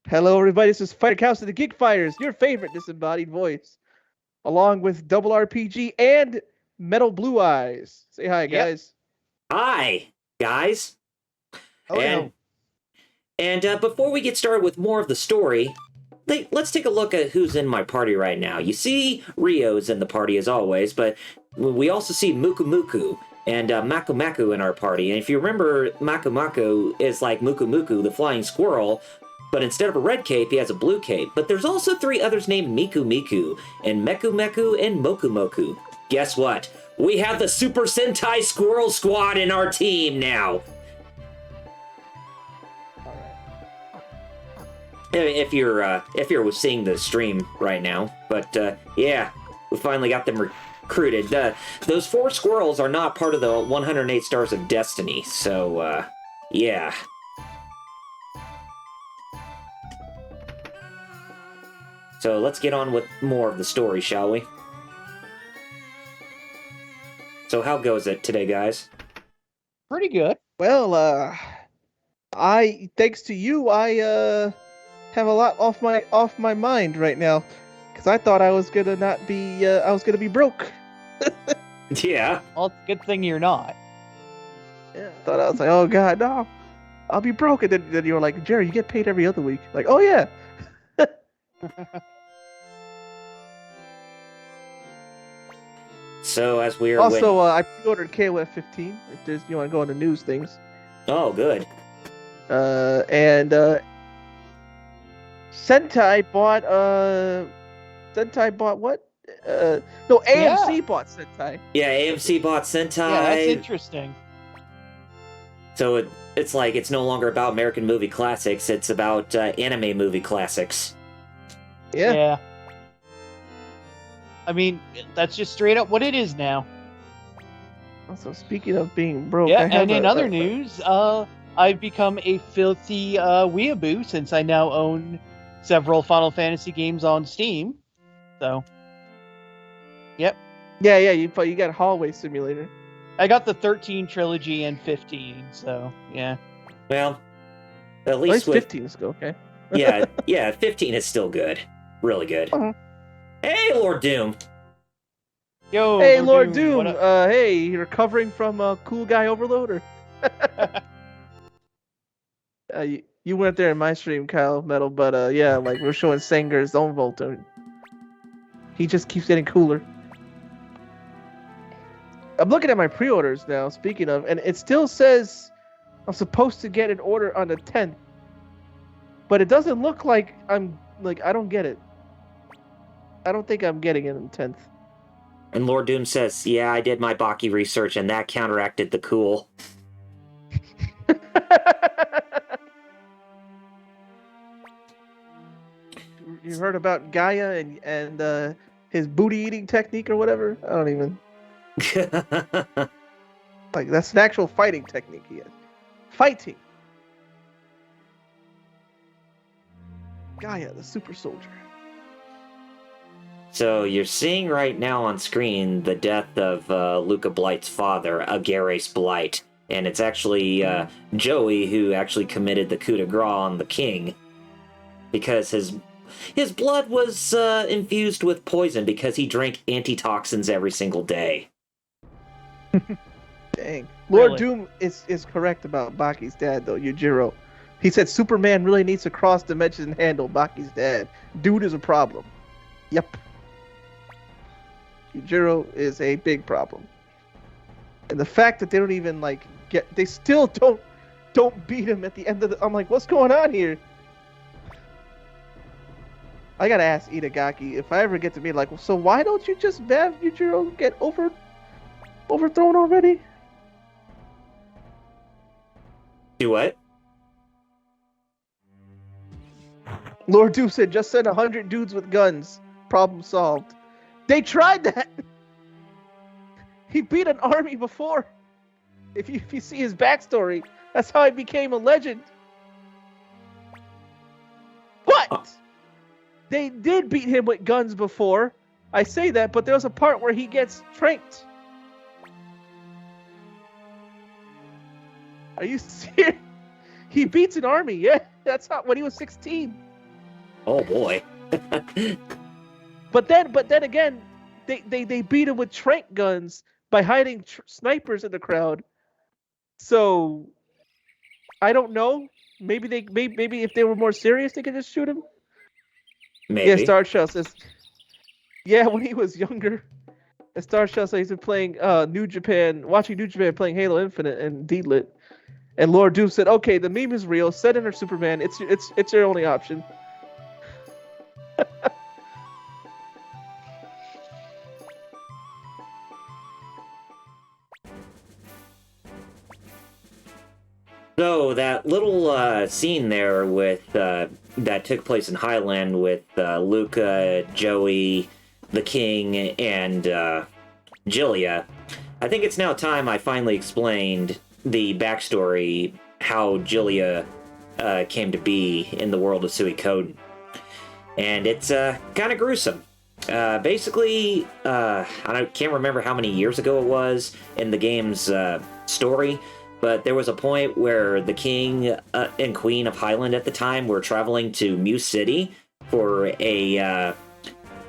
Hello, everybody. This is Fighter Couch of the Geek Fighters, your favorite disembodied voice, along with Double RPG and Metal Blue Eyes. Say hi, Yep. guys. Hi, guys. Oh And no. before we get started with more of the story, let's take a look at who's in my party right now. You see Rio's in the party as always, but we also see Muku Muku and Maku Maku in our party. And if you remember, Maku Maku is like Muku Muku, the flying squirrel, but instead of a red cape, he has a blue cape. But there's also three others named Miku Miku, and Meku Meku, and Moku Moku. Guess what? We have the Super Sentai Squirrel Squad in our team now. If you're seeing the stream right now, but yeah, we finally got them recruited. Those four squirrels are not part of the 108 Stars of Destiny, so yeah. So let's get on with more of the story, shall we? So how goes it today, guys? Pretty good. Well, thanks to you, I have a lot off my mind right now, because I thought I was gonna be broke. Yeah. Well, it's a good thing you're not. Yeah, I thought I was like, oh god, no, I'll be broke. And then you were like, Jerry, you get paid every other week. Like, oh yeah. So as we're Also, I pre-ordered KOF 15. If you want to go into news things. Oh, good. And Sentai bought what? No, AMC bought Sentai. Yeah, AMC bought Sentai. Yeah, that's interesting. So it's like it's no longer about American movie classics, it's about anime movie classics. Yeah. I mean, that's just straight up what it is now. Also, speaking of being broke, Yeah, and in other news, I've become a filthy weeaboo since I now own several Final Fantasy games on Steam. So, yep. Yeah, you got Hallway Simulator. I got the 13 trilogy and 15, so yeah. Well, at least with 15 is good, okay. yeah, 15 is still good. Really good. Uh-huh. Hey, Lord Doom! Yo, hey, Lord Doom! Hey, you're recovering from Cool Guy Overload, or? You went there in my stream, Kyle Metal, but yeah, like we're showing Sanger's own Volta. He just keeps getting cooler. I'm looking at my pre-orders now, speaking of, and it still says I'm supposed to get an order on the 10th. But it doesn't look like I don't get it. I don't think I'm getting it on the 10th. And Lord Doom says, yeah, I did my Baki research and that counteracted the cool. You heard about Gaia and his booty eating technique or whatever? I don't even. Like, that's an actual fighting technique he has. Fighting. Gaia, the super soldier. So you're seeing right now on screen the death of Luca Blight's father, Agares Blight. And it's actually Joey who actually committed the coup de grace on the king. Because his blood was infused with poison because he drank antitoxins every single day. Dang. Lord Doom is correct about Baki's dad, though, Yujiro. He said Superman really needs to cross dimensions and handle Baki's dad. Dude is a problem. Yep. Yujiro is a big problem. And the fact that they don't even, they still don't beat him at the end of I'm like, what's going on here? I gotta ask Itagaki, if I ever get to be like, well, so why don't you just have Yujiro get overthrown already? Do what? Lord Doom said, just send 100 dudes with guns. Problem solved. They tried that. He beat an army before. If you see his backstory, that's how he became a legend. What? They did beat him with guns before. I say that, but there's a part where he gets tranked. Are you serious? He beats an army, yeah. That's not when he was 16. Oh boy. But then again, they beat him with trank guns by hiding snipers in the crowd. So I don't know. Maybe if they were more serious, they could just shoot him. Maybe. Yeah, Star Shell says. Yeah, when he was younger, Star Shell says he's been playing New Japan, watching New Japan playing Halo Infinite and D-Lit. And Lord Doom said, "Okay, the meme is real. Send in her Superman. It's your only option." So that little scene there with that took place in Highland with Luca, Joey, the King, and Jillia. I think it's now time I finally explained the backstory, how Jillia came to be in the world of Suikoden. And it's kind of gruesome. Basically, I can't remember how many years ago it was in the game's story, but there was a point where the king and queen of Highland at the time were traveling to Muse City for a,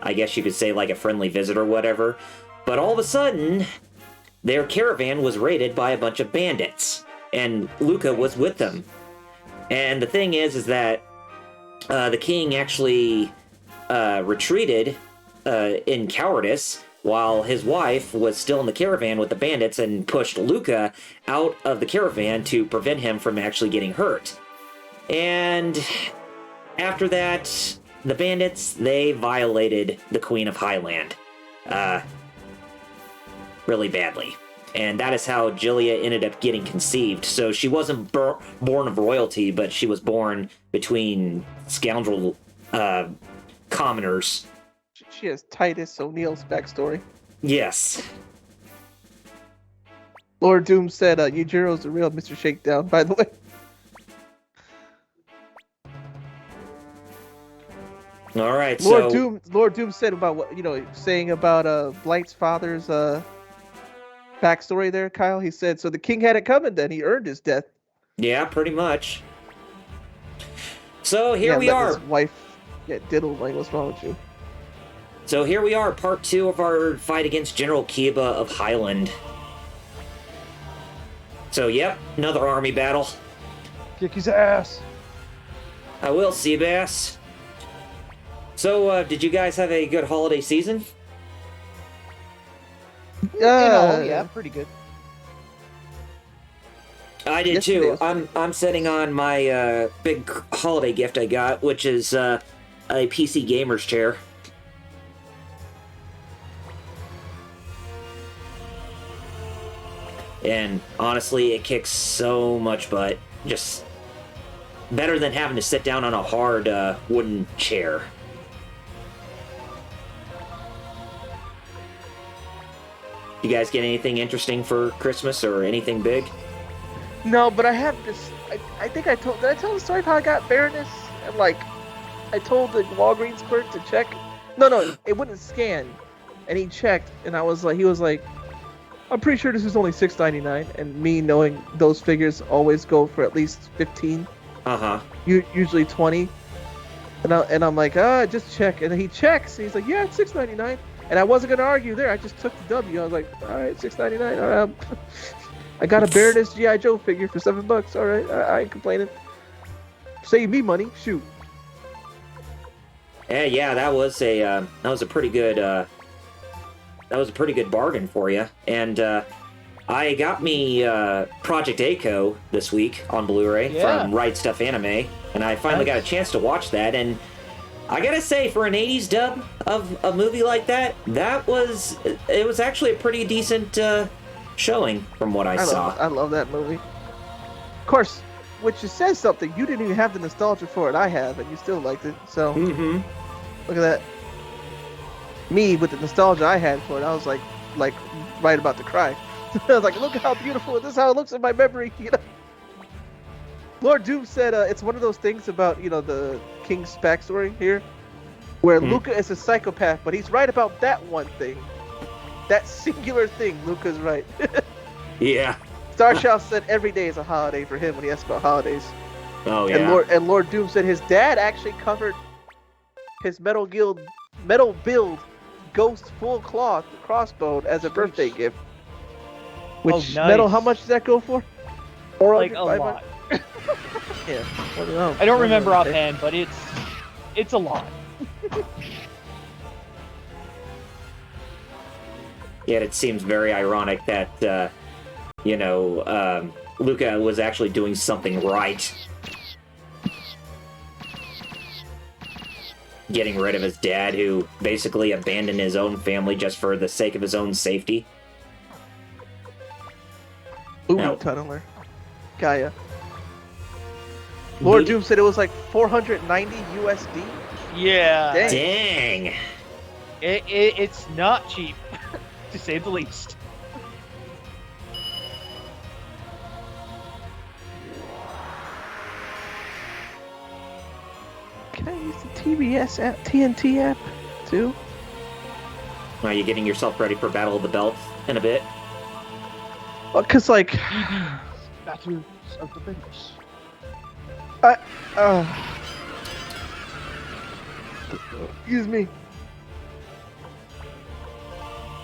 I guess you could say like a friendly visit or whatever. But all of a sudden, their caravan was raided by a bunch of bandits, and Luca was with them. And the thing is that the king actually retreated in cowardice while his wife was still in the caravan with the bandits and pushed Luca out of the caravan to prevent him from actually getting hurt. And after that, the bandits, they violated the Queen of Highland really badly. And that is how Jillia ended up getting conceived. So she wasn't born of royalty, but she was born between scoundrel commoners. She has Titus O'Neil's backstory. Yes. Lord Doom said Yujiro's the real Mr. Shakedown, by the way. All right, Lord Doom said about what, saying about Blight's father's backstory there, Kyle. He said, so the king had it coming then. He earned his death. Yeah, pretty much. So here we are. His wife get diddled. Like, what's wrong with you? So here we are, part 2 of our fight against General Kiba of Highland. So, yep, another army battle. Kick his ass. I will, Seabass. So, did you guys have a good holiday season? Yeah, pretty good. I did too. I'm sitting on my big holiday gift I got, which is a PC gamer's chair. And honestly, it kicks so much butt. Just better than having to sit down on a hard wooden chair. You guys get anything interesting for Christmas or anything big? No, but I have this. I think did I tell the story of how I got Baroness? And I told the Walgreens clerk to check. No, it wouldn't scan. And he checked, and he was like, I'm pretty sure this is only $6.99, and me knowing those figures always go for at least 15. Usually 20. And I'm like, just check. And he checks, and he's like, yeah, it's $6.99. And I wasn't gonna argue there. I just took the W. I was like, all right, $6.99. All right, I got a Baroness G.I. Joe figure for $7. All right, I ain't complaining. Save me money. Shoot. Yeah, that was a pretty good. That was a pretty good bargain for you. And I got me Project A-ko this week on Blu-ray from Right Stuff Anime, and I finally got a chance to watch that. And I gotta say, for an 80s dub of a movie like that, it was actually a pretty decent showing from what I saw. I love that movie. Of course, which says something. You didn't even have the nostalgia for it I have, and you still liked it. So, Look at that. Me, with the nostalgia I had for it, I was like right about to cry. I was like, look how beautiful, this is how it looks in my memory, Lord Doom said it's one of those things about, the king's backstory here, where Luca is a psychopath, but he's right about that one thing. That singular thing, Luca's right. Yeah. Starshaw said every day is a holiday for him when he asked about holidays. Oh, yeah. And Lord Doom said his dad actually covered his metal build ghost full cloth crossbow as a birthday gift. Which nice. metal? How much does that go for? 400, Like a 500? lot. Yeah. I don't know. I don't remember offhand, but it's a lot. Yet it seems very ironic that, Luca was actually doing something right. Getting rid of his dad, who basically abandoned his own family just for the sake of his own safety. Booby Now- tunneler. Gaia. Lord Doom said it was like 490 USD. Yeah. Dang. Dang! It's not cheap, to say the least. Can I use the TBS app, TNT app, too? Are you getting yourself ready for Battle of the Belts in a bit? Well, cause like, Bathrooms of the British. excuse me.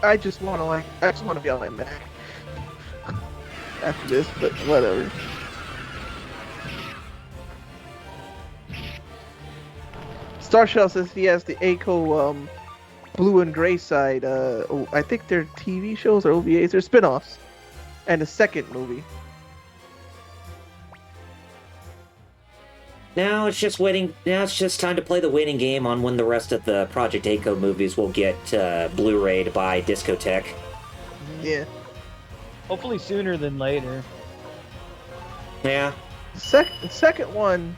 I just want to be on my Mac after this, but whatever. Starshell says he has the ACO blue and gray side. I think they're TV shows or OVAs. They're spin-offs. And the second movie. Now it's just waiting. Now it's just time to play the waiting game on when the rest of the Project A-Co movies will get Blu-rayed by Discotech. Yeah. Hopefully sooner than later. Yeah. The second one,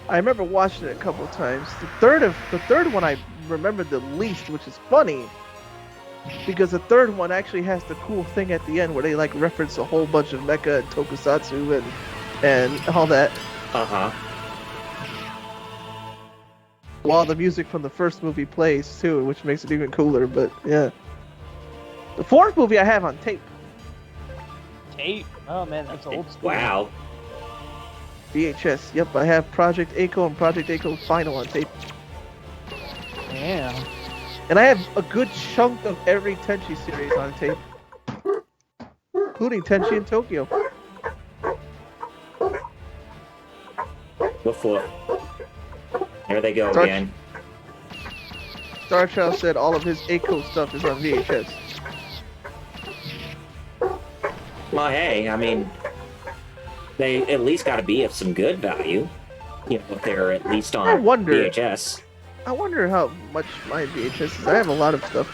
I remember watching it a couple of times. The third one I remember the least, which is funny, because the third one actually has the cool thing at the end where they like reference a whole bunch of mecha and tokusatsu and all that, Uh-huh. while the music from the first movie plays too, which makes it even cooler. But yeah, the fourth movie I have on tape. Tape? Oh man, that's old school. Wow. VHS. Yep, I have Project A-Co and Project A-Co Final on tape. Damn. And I have a good chunk of every Tenchi series on tape. Including Tenchi in Tokyo. Woof woof. There they go Dark- again. Starchild said all of his A-Co stuff is on VHS. Well, hey, I mean, they at least got to be of some good value. You know, if they're at least on I wonder- VHS. I wonder how much my VHS is. I have a lot of stuff.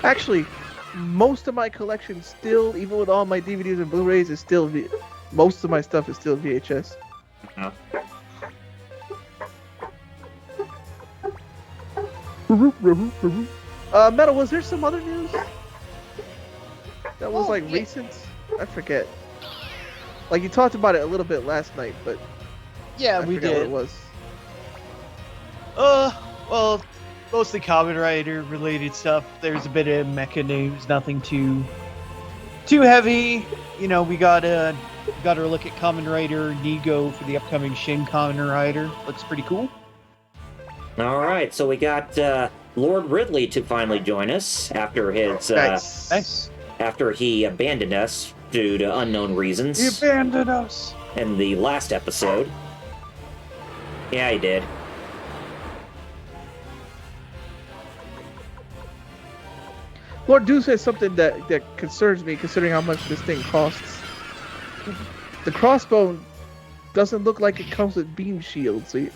Actually, most of my collection still, even with all my DVDs and Blu-rays, is still most of my stuff is still VHS. Uh-huh. Metal, was there some other news that was Oh, like yeah. recent? I forget. Like you talked about it a little bit last night, but Yeah, I we forgot what it did. was. Well, mostly Kamen Rider related stuff. There's a bit of mecha news, nothing too heavy. You know, we got a look at Kamen Rider Nego for the upcoming Shin Kamen Rider. Looks pretty cool. All right, so we got Lord Ridley to finally join us after his Nice. after he abandoned us due to unknown reasons You abandoned us. in the last episode. Yeah, he did. Lord Do says something that concerns me, considering how much this thing costs. The crossbow doesn't look like it comes with beam shield, so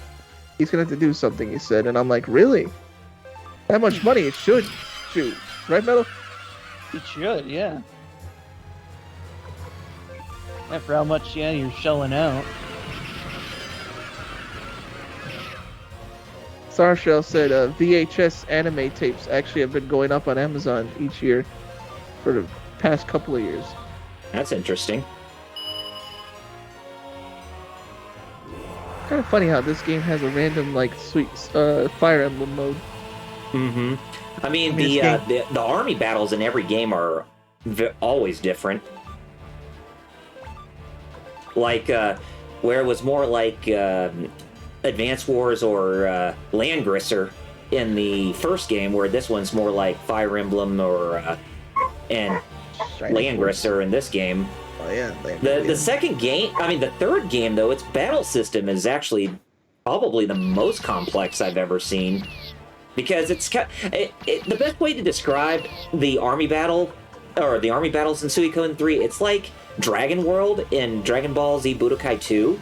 he's gonna have to do something. He said, and I'm like, really? That much money? It should shoot, right, Metal? It should, yeah. For how much, you're shelling out. Starshell said VHS anime tapes actually have been going up on Amazon each year for the past couple of years. That's interesting. Kind of funny how this game has a random like sweet Fire Emblem mode. Mm-hmm. I mean, this the army battles in every game are always different. Like, where it was more like Advance Wars or Landgrisser, in the first game, where this one's more like Fire Emblem and Landgress are in this game. Oh yeah, The second game, I mean the third game though, its battle system is actually probably the most complex I've ever seen, because the best way to describe the army battle, or the army battles in Suikoden 3, it's like Dragon World in Dragon Ball Z Budokai 2.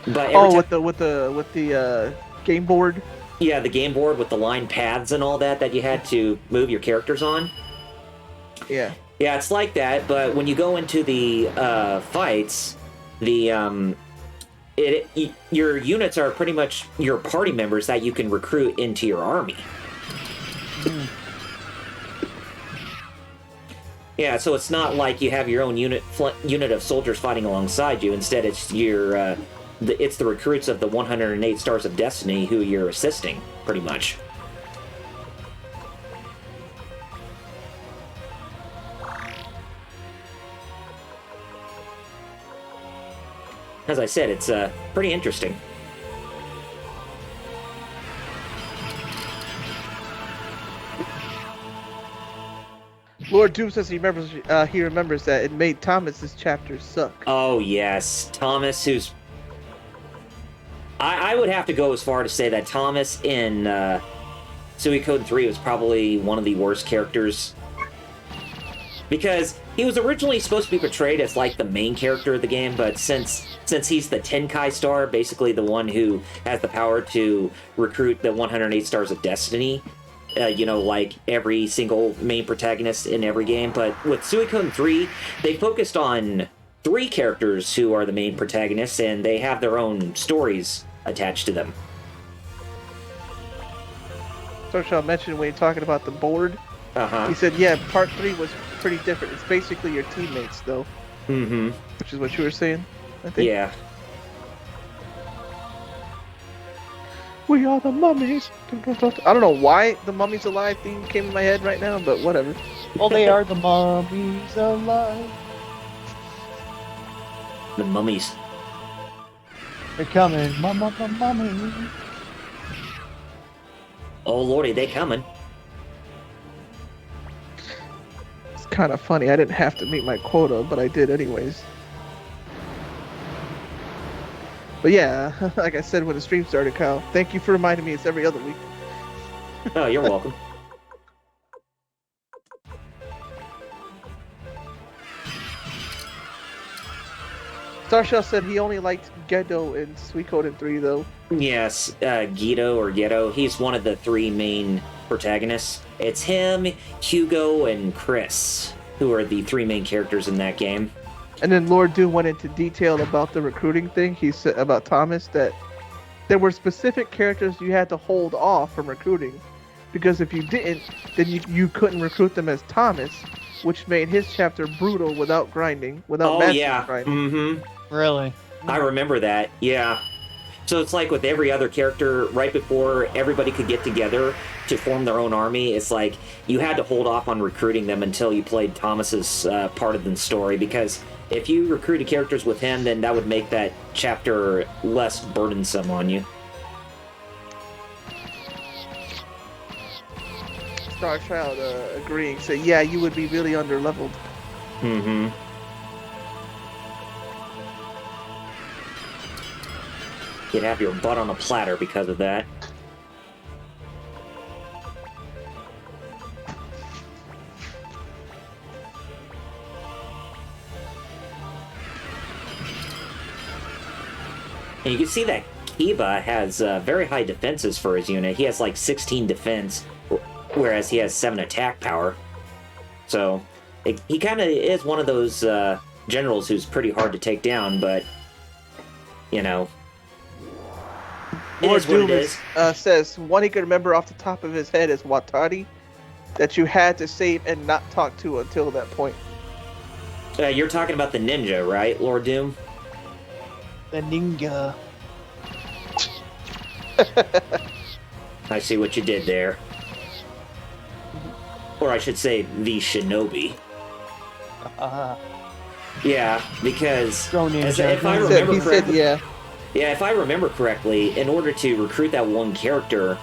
But with the game board. Yeah, the game board with the line paths and all that you had to move your characters on. Yeah. Yeah, it's like that, but when you go into the fights, your units are pretty much your party members that you can recruit into your army. Yeah, so it's not like you have your own unit of soldiers fighting alongside you. Instead, it's it's the recruits of the 108 Stars of Destiny who you're assisting, pretty much. As I said, it's pretty interesting. Lord Doom says he remembers that it made Thomas's chapters suck. Oh yes, Thomas, who's... I would have to go as far to say that Thomas in Suikoden 3 was probably one of the worst characters, because he was originally supposed to be portrayed as like the main character of the game, but since he's the Tenkai star, basically the one who has the power to recruit the 108 Stars of Destiny, like every single main protagonist in every game. But with Suikoden 3, they focused on 3 characters who are the main protagonists, and they have their own stories attached to them. Torshall mentioned when you're talking about the board. Uh-huh. He said, yeah, part 3 was pretty different. It's basically your teammates, though. Mm-hmm. Which is what you were saying, I think. Yeah. We are the mummies. I don't know why the Mummies Alive theme came in my head right now, but whatever. Well, they are the mummies alive. The mummies. They're coming. Mummy. Oh lordy, they coming. It's kind of funny. I didn't have to meet my quota, but I did anyways. But yeah, like I said when the stream started, Kyle, thank you for reminding me it's every other week. Oh, you're welcome. Starshell said he only liked Gedo in Suikoden 3, though. Yes, Guido or Gedo, he's one of the 3 main protagonists. It's him, Hugo, and Chris, who are the 3 main characters in that game. And then Lord Doom went into detail about the recruiting thing. He said about Thomas that there were specific characters you had to hold off from recruiting, because if you didn't, then you couldn't recruit them as Thomas, which made his chapter brutal without grinding, without grinding. Mm-hmm. Really? I remember that, yeah. So it's like with every other character, right before everybody could get together to form their own army, it's like you had to hold off on recruiting them until you played Thomas's part of the story, because if you recruited characters with him, then that would make that chapter less burdensome on you. Starchild agreeing, say, yeah, you would be really underleveled. Mm-hmm. You'd have your butt on a platter because of that. And you can see that Kiba has very high defenses for his unit. He has like 16 defense, whereas he has 7 attack power. So he kind of is one of those generals who's pretty hard to take down, but, you know, Lord Doom says one he could remember off the top of his head is Watari, that you had to save and not talk to until that point. You're talking about the ninja, right, Lord Doom? The ninja. I see what you did there. Or I should say, the shinobi. Yeah, because if I remember correctly, yeah. Yeah, if I remember correctly, in order to recruit that one character,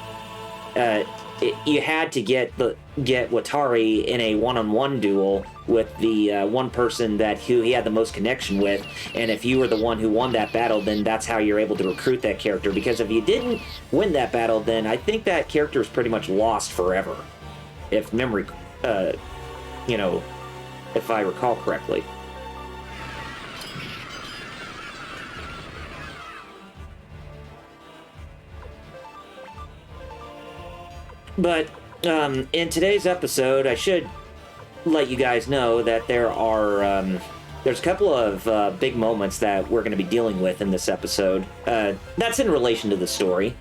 you had to get Watari in a one-on-one duel with the one person who he had the most connection with, and if you were the one who won that battle, then that's how you're able to recruit that character. Because if you didn't win that battle, then I think that character is pretty much lost forever. If memory, if I recall correctly. But in today's episode, I should let you guys know that there's a couple of big moments that we're going to be dealing with in this episode. That's in relation to the story.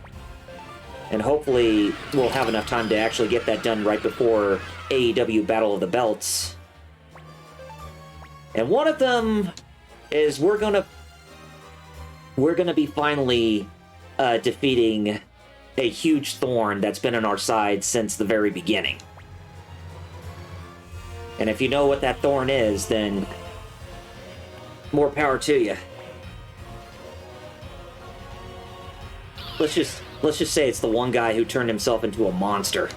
And hopefully we'll have enough time to actually get that done right before AEW Battle of the Belts. And one of them is we're gonna be finally defeating a huge thorn that's been on our side since the very beginning. And if you know what that thorn is, then more power to you. Let's just say it's the one guy who turned himself into a monster.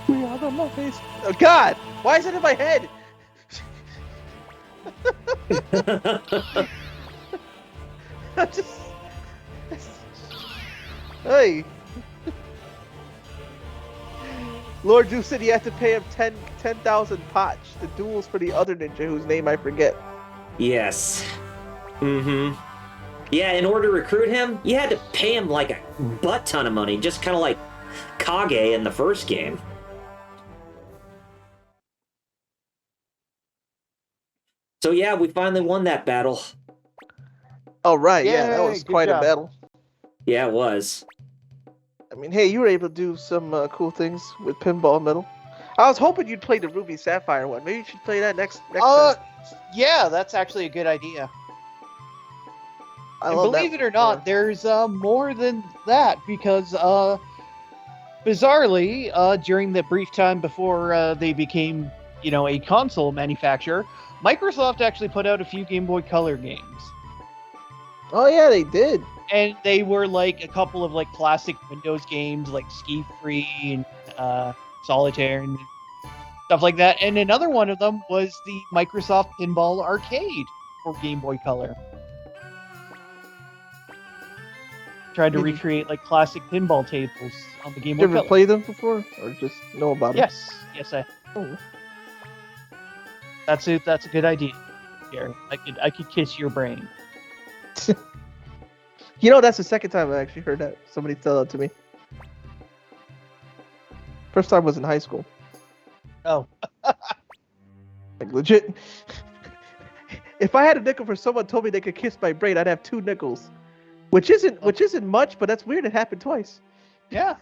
We are the mummies. Oh God! Why is it in my head? I'm just. Hey. Lord Zeus said you have to pay him 10,000 potch. The duels for the other ninja whose name I forget. Yes. Mm-hmm. Yeah, in order to recruit him, you had to pay him like a butt ton of money, just kind of like Kage in the first game. So yeah, we finally won that battle. Oh right, yeah, that Yay, was good quite a job. battle. Yeah, it was. I mean, hey, you were able to do some cool things with pinball metal. I was hoping you'd play the Ruby Sapphire one. Maybe you should play that next time. Yeah, that's actually a good idea. I And love believe that it or not, there's more than that, because bizarrely, during the brief time before they became, a console manufacturer, Microsoft actually put out a few Game Boy Color games. Oh yeah, they did. And they were like a couple of like classic Windows games like Ski Free and Solitaire and stuff like that. And another one of them was the Microsoft Pinball Arcade for Game Boy Color. Tried to recreate like classic pinball tables on the Game Boy Did you ever Color. play them before, or just know about them? Yes, I. Oh. That's it. That's a good idea, Gary. I could kiss your brain. You know, that's the second time I actually heard that. Somebody tell that to me. First time was in high school. Oh. Like legit. If I had a nickel for someone told me they could kiss my brain, I'd have 2 nickels. Which isn't much, but that's weird. It happened twice. Yeah.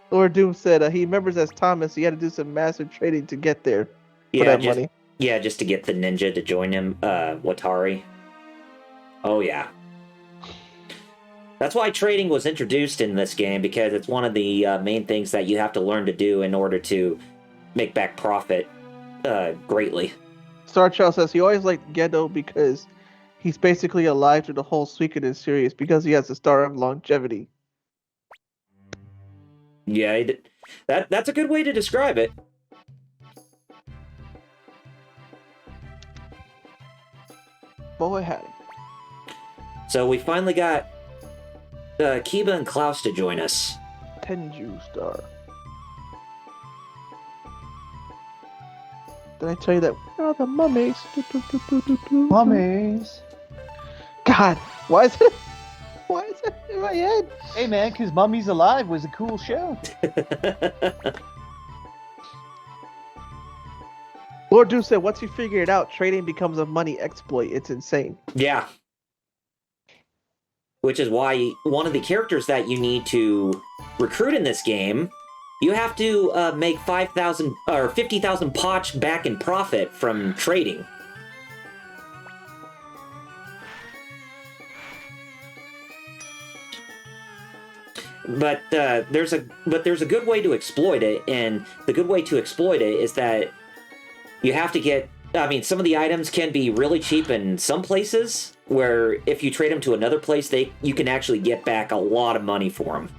Lord Doom said he remembers as Thomas, he had to do some massive trading to get there for that money. Yeah, just to get the ninja to join him, Watari. Oh yeah. That's why trading was introduced in this game, because it's one of the main things that you have to learn to do in order to make back profit greatly. Star Child says he always liked Gendo because he's basically alive through the whole Suikoden series because he has the star of longevity. Yeah, that's a good way to describe it. Boy, howdy. So we finally got Kiba and Klaus to join us. Tenju star. Did I tell you that we are the mummies? Mummies. God, why is it in my head? Hey man, because Mummies Alive was a cool show. Lord Doom said once you figure it out, trading becomes a money exploit. It's insane. Yeah. Which is why one of the characters that you need to recruit in this game, you have to make 5,000 or 50,000 potch back in profit from trading. But there's a good way to exploit it, and the good way to exploit it is that you have to get. I mean, some of the items can be really cheap in some places, where if you trade them to another place, you can actually get back a lot of money for them.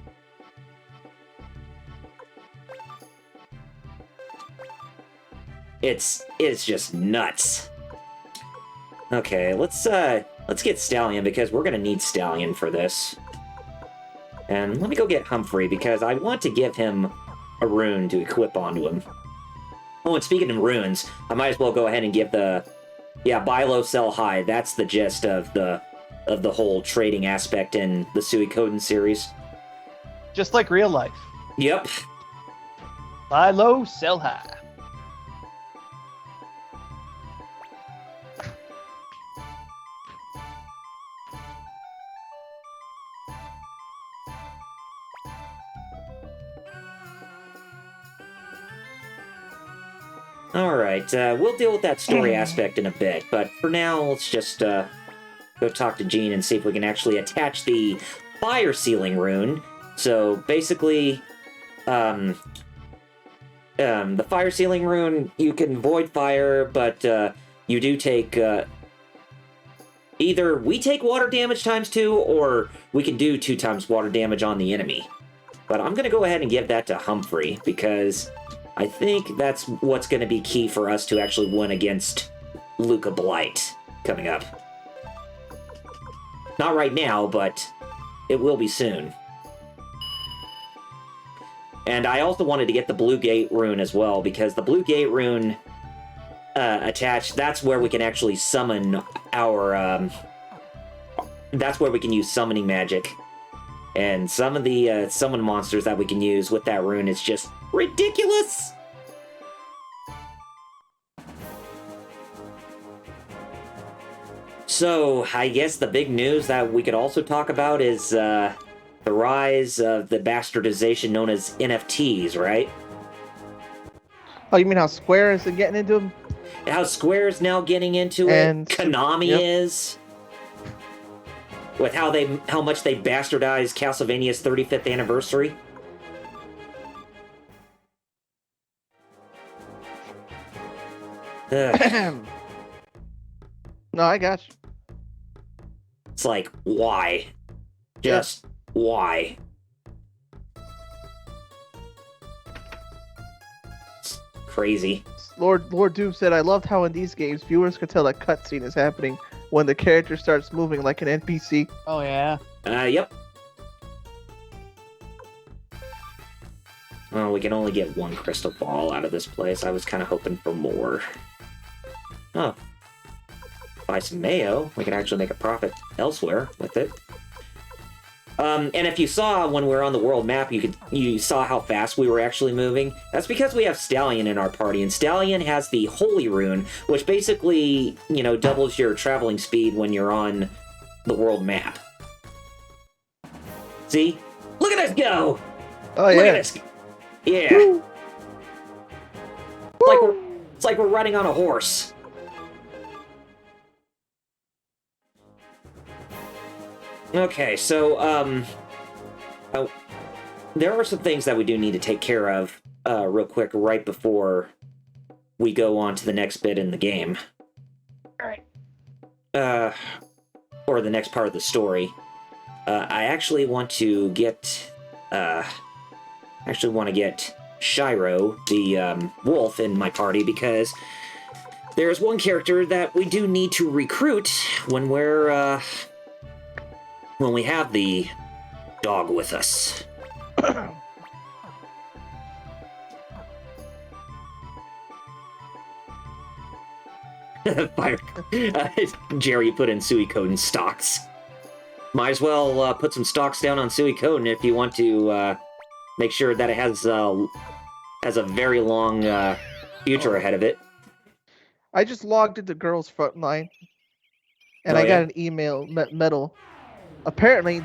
It's just nuts. Okay, let's get Stallion, because we're gonna need Stallion for this. And let me go get Humphrey, because I want to give him a rune to equip onto him. Oh, and speaking of runes, I might as well go ahead and give buy low, sell high. That's the gist of the whole trading aspect in the Suikoden series. Just like real life. Yep. Buy low, sell high. Alright, we'll deal with that story aspect in a bit, but for now, let's just go talk to Jean and see if we can actually attach the fire sealing rune. So basically, the fire sealing rune, you can void fire, but you do take either we take water damage ×2, or we can do 2 times water damage on the enemy. But I'm gonna go ahead and give that to Humphrey, because I think that's what's going to be key for us to actually win against Luca Blight coming up. Not right now, but it will be soon. And I also wanted to get the Blue Gate rune as well, because the Blue Gate rune attached, that's where we can actually summon our... that's where we can use summoning magic. And some of the summon monsters that we can use with that rune is just ridiculous! So, I guess the big news that we could also talk about is the rise of the bastardization known as NFTs, right? Oh, you mean how Square is getting into them? How Square is now getting into it. Konami is. With how much they bastardized Castlevania's 35th anniversary. No, I got you. It's like, why? Just why? It's crazy. Lord Doom said, I loved how in these games viewers could tell a cutscene is happening when the character starts moving like an NPC. Oh, yeah. Yep. Well, we can only get 1 crystal ball out of this place. I was kind of hoping for more. Oh. Buy some mayo. We can actually make a profit elsewhere with it. And if you saw when we were on the world map, you saw how fast we were actually moving. That's because we have Stallion in our party, and Stallion has the Holy Rune, which basically, doubles your traveling speed when you're on the world map. See? Look at us go! Oh, Look yeah. at us. Yeah. It's like we're riding on a horse. Okay, so, there are some things that we do need to take care of real quick right before we go on to the next bit in the game. Alright. Or the next part of the story. I actually want to get, Shiro, the wolf, in my party, because there's one character that we do need to recruit when we have the dog with us. Fire. Jerry put in Suikoden stocks. Might as well put some stocks down on Suikoden if you want to make sure that it has a very long future ahead of it. I just logged into Girls Frontline, and I got an email, Metal. Apparently,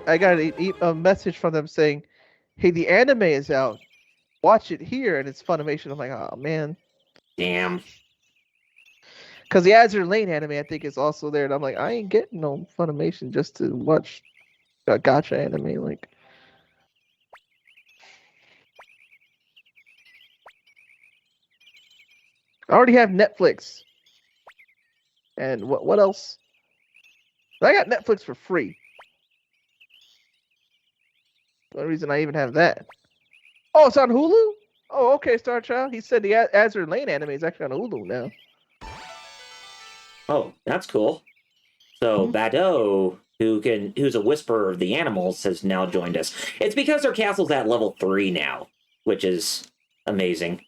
I got a message from them saying, hey, the anime is out. Watch it here, and it's Funimation. I'm like, oh, man. Damn. Because the Azure Lane anime, I think, is also there, and I'm like, I ain't getting no Funimation just to watch a gacha anime. Like, I already have Netflix. And what else? I got Netflix for free. The only reason I even have that. Oh, it's on Hulu? Oh, okay, Star Child. He said the Azure Lane anime is actually on Hulu now. Oh, that's cool. So Bado, who's a whisperer of the animals, has now joined us. It's because our castle's at level 3 now, which is amazing.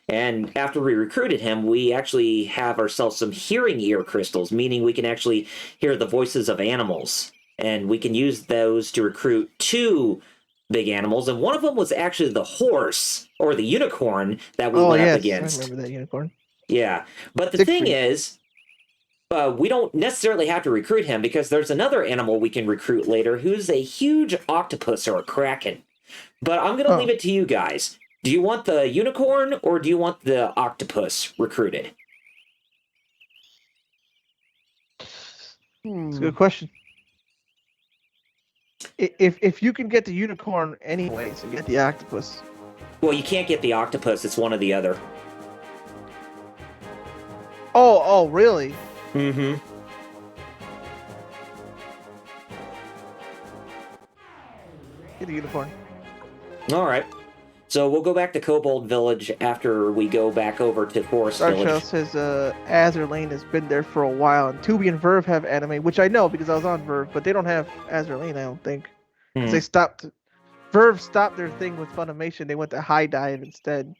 And after we recruited him, we actually have ourselves some hearing ear crystals, meaning we can actually hear the voices of animals. And we can use those to recruit 2 big animals. And one of them was actually the horse, or the unicorn, that we went up against. I remember that unicorn. Yeah. But the thing is, we don't necessarily have to recruit him, because there's another animal we can recruit later who's a huge octopus or a kraken. But I'm going to leave it to you guys. Do you want the unicorn or do you want the octopus recruited? That's a good question. If you can get the unicorn anyways and get the octopus. Well, you can't get the octopus. It's one or the other. Oh, really? Mm-hmm. Get the unicorn. All right. So we'll go back to Kobold Village after we go back over to Forest Village. Dark says Azure Lane has been there for a while, and Tubi and Verve have anime, which I know because I was on Verve, but they don't have Azure Lane, I don't think. They stopped. Verve stopped their thing with Funimation. They went to High Dive instead.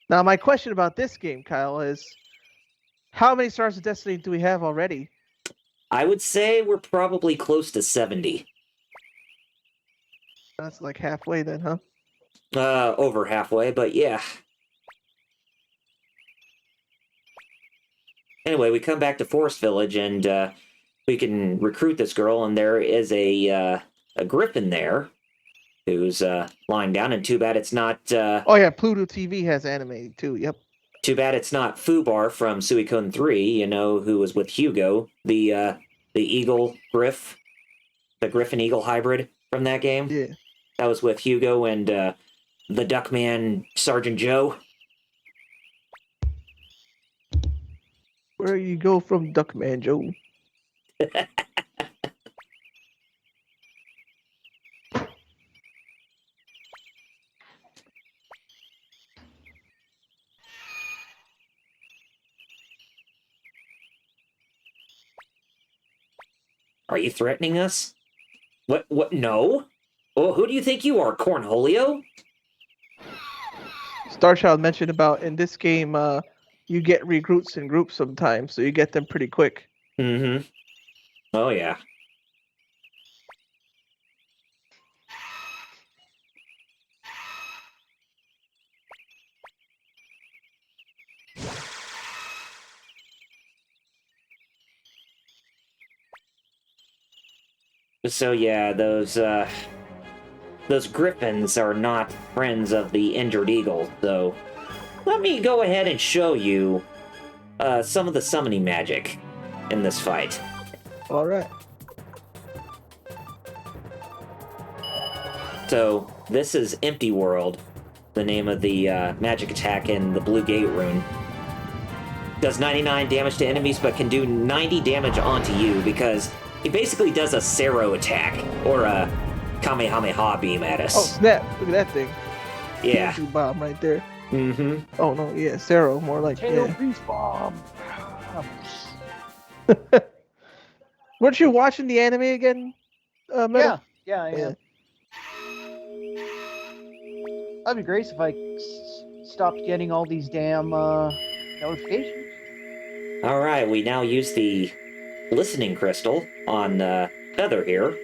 Now, my question about this game, Kyle, is how many Stars of Destiny do we have already? I would say we're probably close to 70. That's like halfway then, huh? Over halfway, but yeah. Anyway, we come back to Forest Village, and we can recruit this girl, and there is a griffin there who's lying down, and too bad it's not... Oh yeah, Pluto TV has anime too, yep. Too bad it's not Fubar from Suikoden 3, you know, who was with Hugo, the eagle griff, the griffin-eagle hybrid from that game. Yeah. That was with Hugo and the Duckman Sergeant Joe. Where you go from Duckman Joe? Are you threatening us? What? No? Well, who do you think you are, Cornholio? Starchild mentioned about in this game, you get recruits in groups sometimes, so you get them pretty quick. Mm-hmm. Oh, yeah. So yeah, those griffins are not friends of the injured eagle, so let me go ahead and show you some of the summoning magic in this fight. All right. So this is Empty World, the name of the magic attack in the Blue Gate rune. Does 99 damage to enemies, but can do 90 damage onto you because he basically does a Sero attack, or a Kamehameha beam at us. Oh, snap. Look at that thing. Yeah. Peace bomb right there. Mm-hmm. Oh, no, yeah, Sero, more like, yeah. Peace bomb. Weren't you watching the anime again, Metal? Yeah, I am. That'd be great if I stopped getting all these damn notifications. Alright, we now use the listening crystal on Feather here.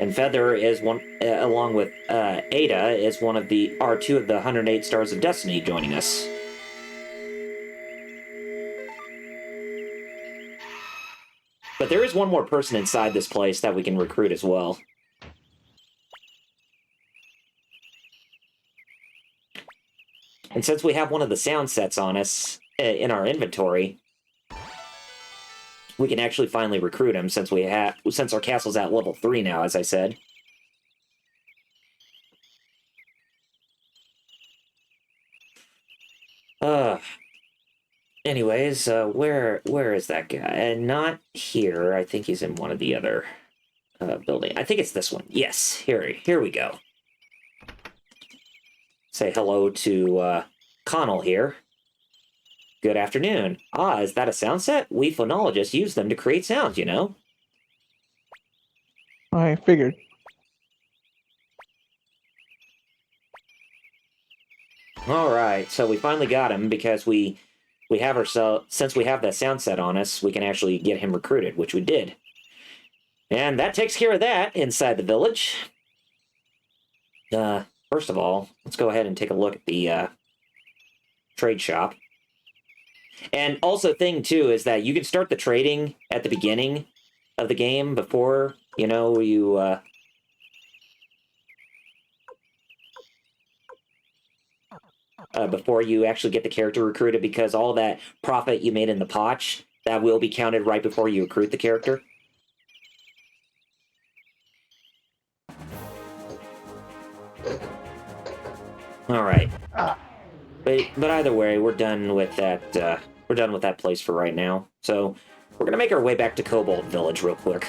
And Feather is one, along with Ada, is one of the two of the 108 Stars of Destiny joining us. But there is one more person inside this place that we can recruit as well. And since we have one of the sound sets on us in our inventory, we can actually finally recruit him since our castle's at level 3 now, as I said. Uh, anyways, where is that guy? Not here. I think he's in one of the other building. I think it's this one. Yes, here we go. Say hello to Connell here. Good afternoon. Ah, is that a sound set? We phonologists use them to create sounds, you know? I figured. All right, so we finally got him because we have ourselves, since we have that sound set on us, we can actually get him recruited, which we did. And that takes care of that inside the village. First of all, let's go ahead and take a look at the trade shop. And also thing too is that you can start the trading at the beginning of the game before, you know, you before you actually get the character recruited, because all that profit you made in the potch, that will be counted right before you recruit the character. All right. But either way, we're done with that. We're done with that place for right now. So we're gonna make our way back to Cobalt Village real quick.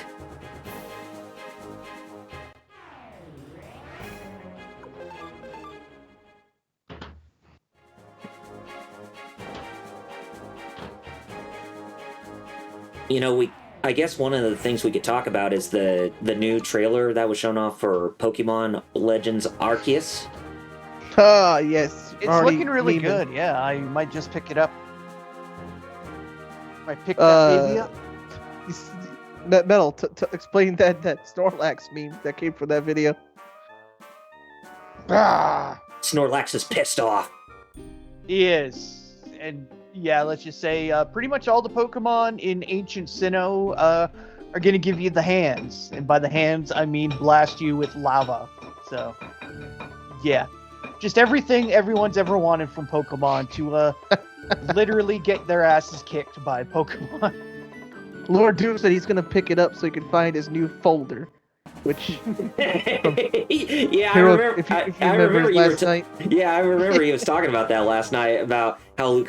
You know, I guess one of the things we could talk about is the new trailer that was shown off for Pokemon Legends Arceus. Ah, yes. It's already looking really memeing. good. Yeah, I might just pick it up. Might pick that baby up. Metal, explain that Snorlax meme that came from that video. Ah, Snorlax is pissed off. he is, and yeah, let's just say pretty much all the Pokemon in Ancient Sinnoh are gonna give you the hands, and by the hands I mean blast you with lava. So, yeah, just everything everyone's ever wanted from Pokemon to literally get their asses kicked by Pokemon. Lord Doom said he's gonna pick it up so he can find his new folder, which Yeah, I Hero, remember. if you I remember remember you were last night. Yeah, I remember he was talking about that last night, about how he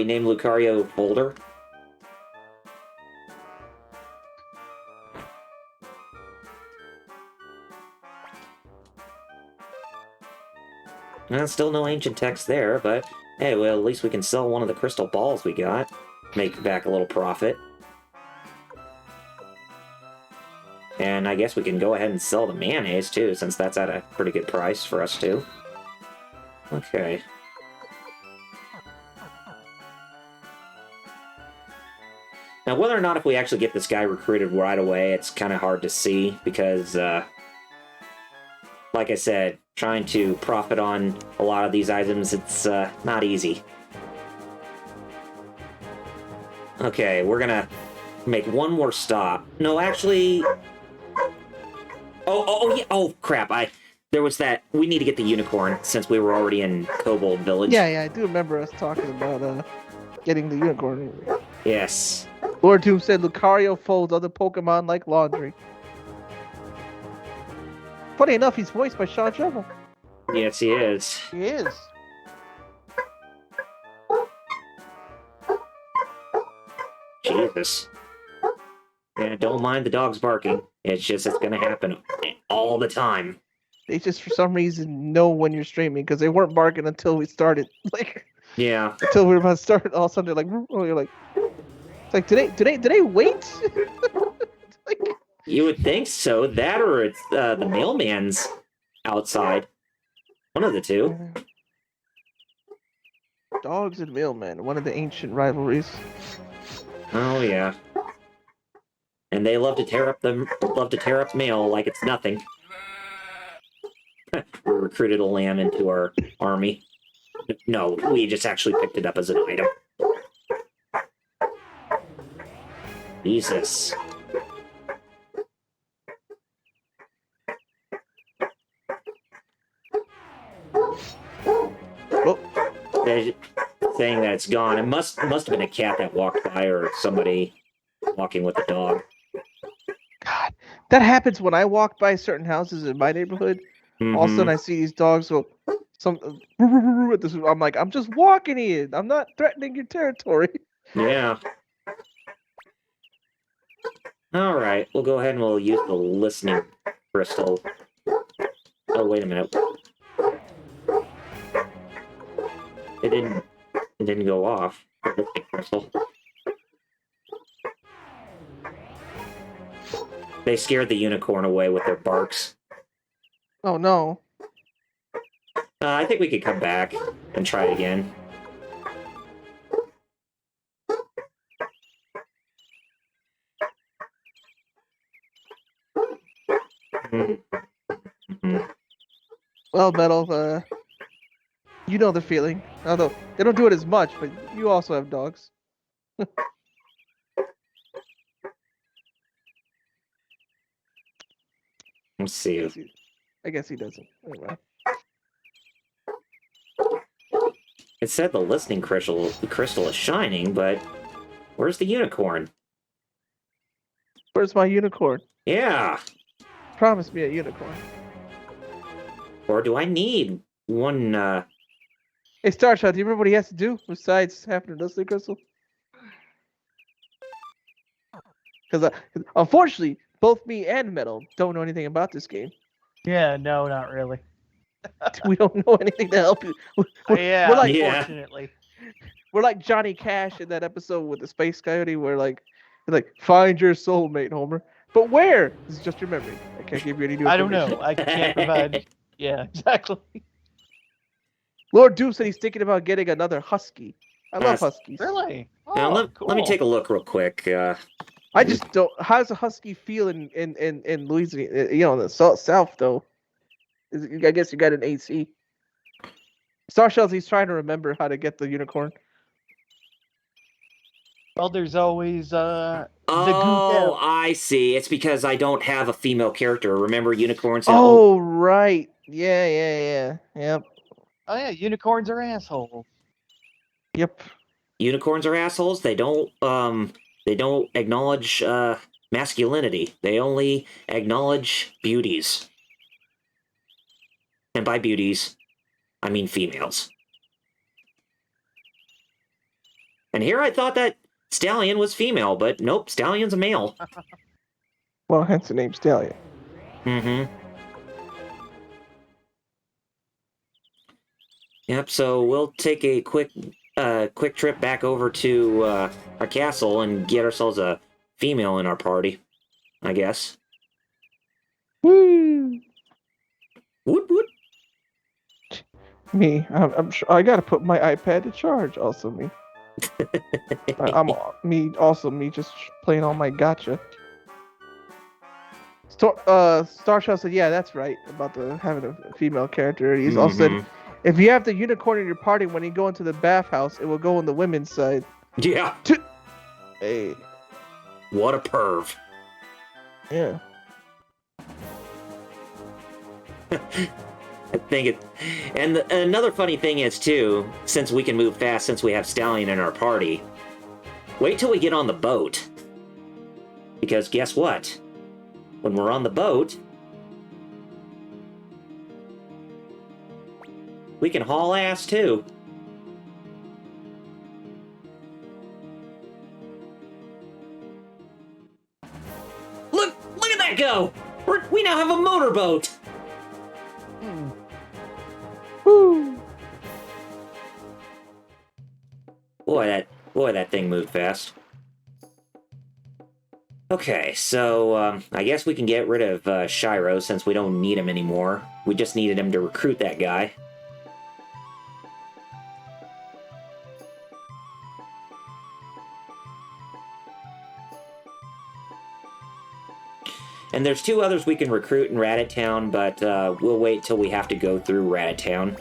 named Lucario Boulder. Still no ancient text there, but hey, well, at least we can sell one of the crystal balls we got. Make back a little profit. And I guess we can go ahead and sell the mayonnaise, too, since that's at a pretty good price for us, too. Okay. Now, whether or not if we actually get this guy recruited right away, it's kind of hard to see, because, like I said, trying to profit on a lot of these items, it's not easy. Okay, we're gonna make one more stop. No, actually... Oh, yeah. Oh, crap. There was that. We need to get the unicorn since we were already in Kobold Village. Yeah, I do remember us talking about getting the unicorn. Yes. Lord Doom said Lucario folds other Pokemon like laundry. Funny enough, he's voiced by Sean Shovel. Yes, he is. He is. Jesus. Yeah, don't mind the dogs barking. It's gonna happen all the time. They just for some reason know when you're streaming because they weren't barking until we started. Like, Yeah. until we were about to start, all of a sudden they're like, oh, you're like, it's like, did they wait? Like, You would think so. That or it's the mailman's outside. One of the two. dogs and mailmen, one of the ancient rivalries. Oh yeah. And they love to tear up mail like it's nothing. We recruited a lamb into our army. No, we just actually picked it up as an item. Jesus. Oh, They're saying that it's gone. It must have been a cat that walked by or somebody walking with a dog. God, that happens when I walk by certain houses in my neighborhood. All of a sudden, I see these dogs go some. I'm like, I'm just walking in. I'm not threatening your territory. Yeah. All right, we'll go ahead and we'll use the listening crystal. Oh, wait a minute. It didn't go off. The listening crystal. They scared the unicorn away with their barks. Oh no. I think we could come back and try it again. Mm-hmm. Well, Metal, you know the feeling. Although they don't do it as much, but you also have dogs. Let's see. I guess he doesn't. Anyway. It said the listening crystal is shining, but where's the unicorn? Where's my unicorn? Yeah. Promise me a unicorn. Or do I need one? Hey, Starshot, do you remember what he has to do besides having a listening crystal? Because unfortunately, both me and Metal don't know anything about this game. Yeah, no, not really. We don't know anything to help you. Yeah, we're like, unfortunately. We're like Johnny Cash in that episode with the Space Coyote, where like find your soulmate, Homer. But where? It's just your memory. I can't give you any new I don't information. know. I can't provide. Yeah, exactly. Lord Doom said he's thinking about getting another husky. I love huskies. Really? Oh, Now, let me cool. take a look real quick. I just don't. How does a husky feel in Louisiana? You know, in the South though. I guess you got an AC. Starshells, he's trying to remember how to get the unicorn. Well, there's always the Oh, I see. It's because I don't have a female character. Remember unicorns? Oh, right. Yeah. Yep. Oh yeah, unicorns are assholes. Yep. Unicorns are assholes. They don't acknowledge masculinity. They only acknowledge beauties. And by beauties, I mean females. And here I thought that Stallion was female, but nope, Stallion's a male. Well, hence the name Stallion. Mm-hmm. Yep, so we'll take a quick trip back over to our castle and get ourselves a female in our party, I guess. Woo! Woot woot. Me, I'm sure I gotta put my iPad to charge. Also, me. Me just playing all my gotcha. Starshell said, "Yeah, that's right about having a female character." He's also said, "If you have the unicorn in your party, when you go into the bathhouse, it will go on the women's side." Yeah. Hey. What a perv. Yeah. I think it. And another funny thing is, too, since we can move fast, since we have Stallion in our party, wait till we get on the boat. Because guess what? When we're on the boat, we can haul ass, too. Look at that go! We now have a motorboat! Woo! Boy, that thing moved fast. Okay, so I guess we can get rid of Shiro since we don't need him anymore. We just needed him to recruit that guy. And there's two others we can recruit in Rabbit Town, but we'll wait till we have to go through Rabbit Town.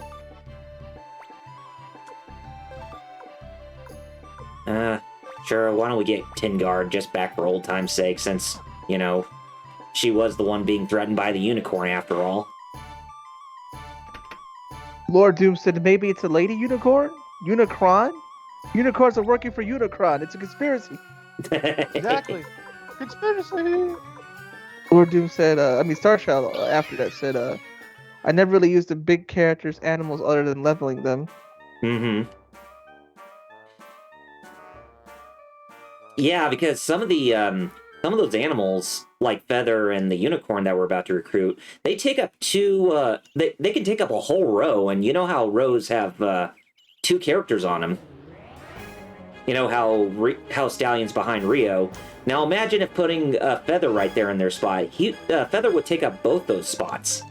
Sure, why don't we get Tingard just back for old time's sake, since, you know, she was the one being threatened by the unicorn after all. Lord Doom said maybe it's a lady unicorn? Unicron? Unicorns are working for Unicron. It's a conspiracy. Exactly. Conspiracy. Lord Doom said, Starshell after that said, I never really used the big characters, animals, other than leveling them. Mm-hmm. Yeah, because some of those animals, like Feather and the unicorn that we're about to recruit, they take up they can take up a whole row, and you know how rows have two characters on them. You know how Stallion's behind Rio. Now imagine if putting Feather right there in their spot. Feather would take up both those spots.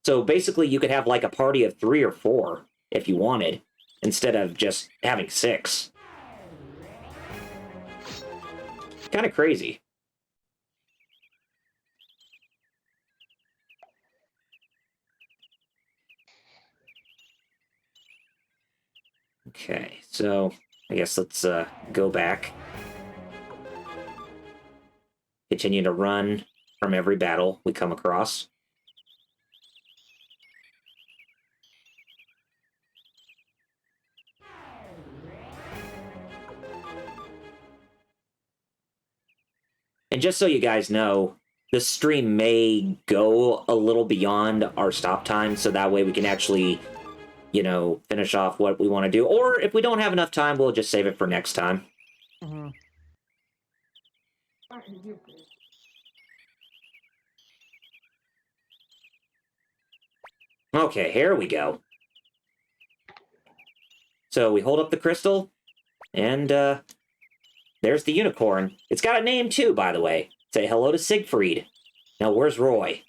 So basically, you could have like a party of 3 or 4 if you wanted, instead of just having 6. Kind of crazy. Okay, so I guess let's go back. Continue to run from every battle we come across. And just so you guys know, the stream may go a little beyond our stop time, so that way we can actually, finish off what we want to do. Or if we don't have enough time, we'll just save it for next time. Mm-hmm. Okay, here we go. So we hold up the crystal, and there's the unicorn. It's got a name too, by the way. Say hello to Siegfried. Now, where's Roy?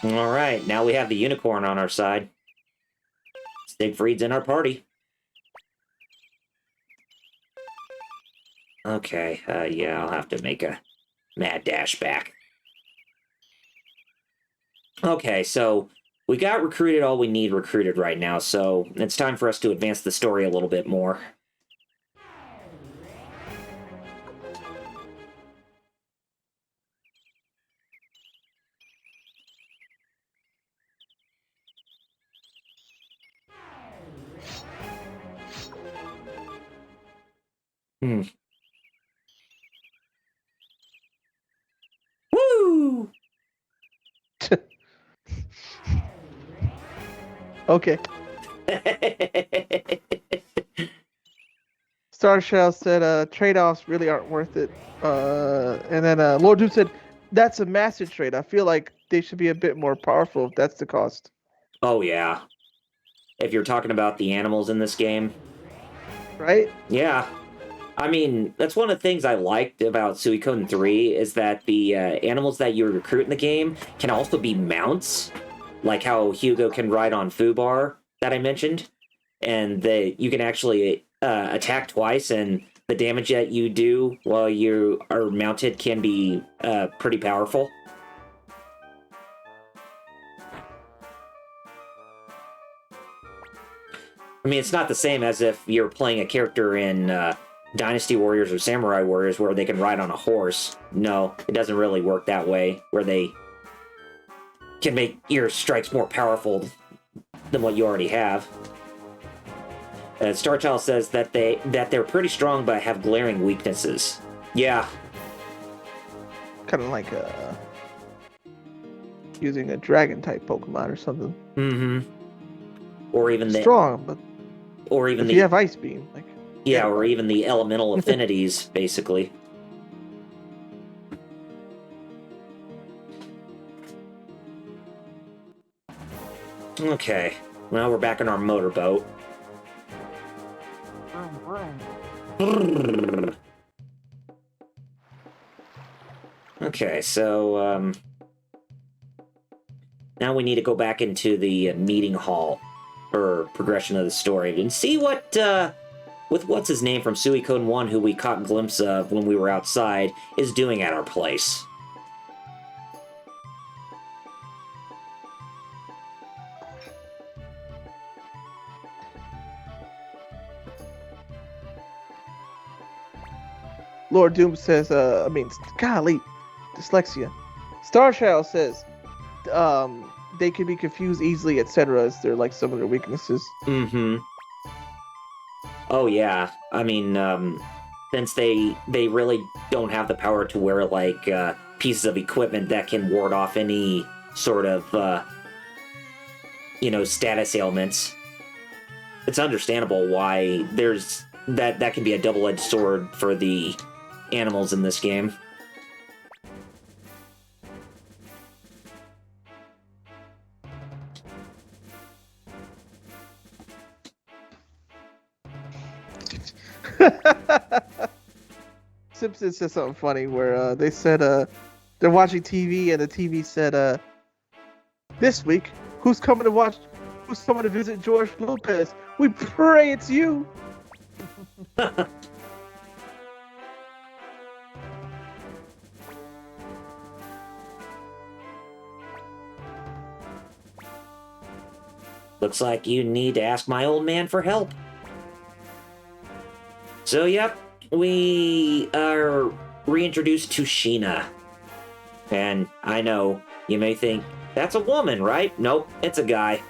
All right, now we have the unicorn on our side. Siegfried's in our party. Okay, yeah, I'll have to make a mad dash back. Okay, so we got recruited all we need recruited right now, so it's time for us to advance the story a little bit more. Hmm. Woo! Okay. Star Shell said trade-offs really aren't worth it. And then Lord Dude said that's a massive trade. I feel like they should be a bit more powerful if that's the cost. Oh, yeah. If you're talking about the animals in this game. Right? Yeah. I mean, that's one of the things I liked about Suikoden 3 is that the animals that you recruit in the game can also be mounts, like how Hugo can ride on Fubar that I mentioned, and you can actually attack twice, and the damage that you do while you are mounted can be pretty powerful. I mean, it's not the same as if you're playing a character in Dynasty Warriors or Samurai Warriors where they can ride on a horse. No, it doesn't really work that way, where they can make your strikes more powerful than what you already have. Starchild says that they're pretty strong but have glaring weaknesses. Yeah. Kind of like using a dragon type Pokemon or something. Mm-hmm. Or even strong, but or even if you have Ice Beam, like yeah, or even the elemental affinities, basically. Okay, now we're back in our motorboat. Okay, so now we need to go back into the meeting hall for progression of the story and see what with what's his name from Suikoden 1, who we caught a glimpse of when we were outside, is doing at our place. Lord Doom says, golly, dyslexia. Starchild says, they can be confused easily, etc. As they're like some of their weaknesses. Mm-hmm. Oh yeah. I mean, since they really don't have the power to wear like pieces of equipment that can ward off any sort of status ailments. It's understandable why there's that can be a double-edged sword for the animals in this game. Simpson said something funny where they said they're watching TV and the TV said this week who's coming to visit George Lopez? We pray it's you. Looks like you need to ask my old man for help. So, yep, we are reintroduced to Sheena. And I know, you may think, that's a woman, right? Nope, it's a guy.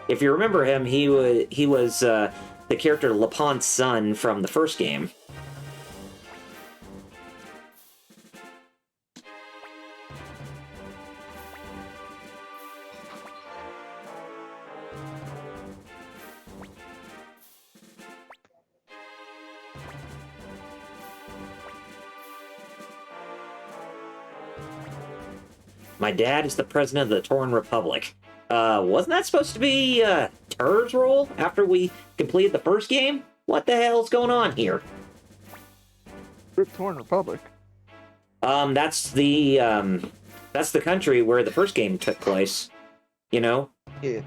If you remember him, he was the character Lapont's son from the first game. My dad is the president of the Torn Republic. Wasn't that supposed to be Tur's role after we completed the first game? What the hell's going on here? Torn Republic. That's the country where the first game took place. You know? Yeah.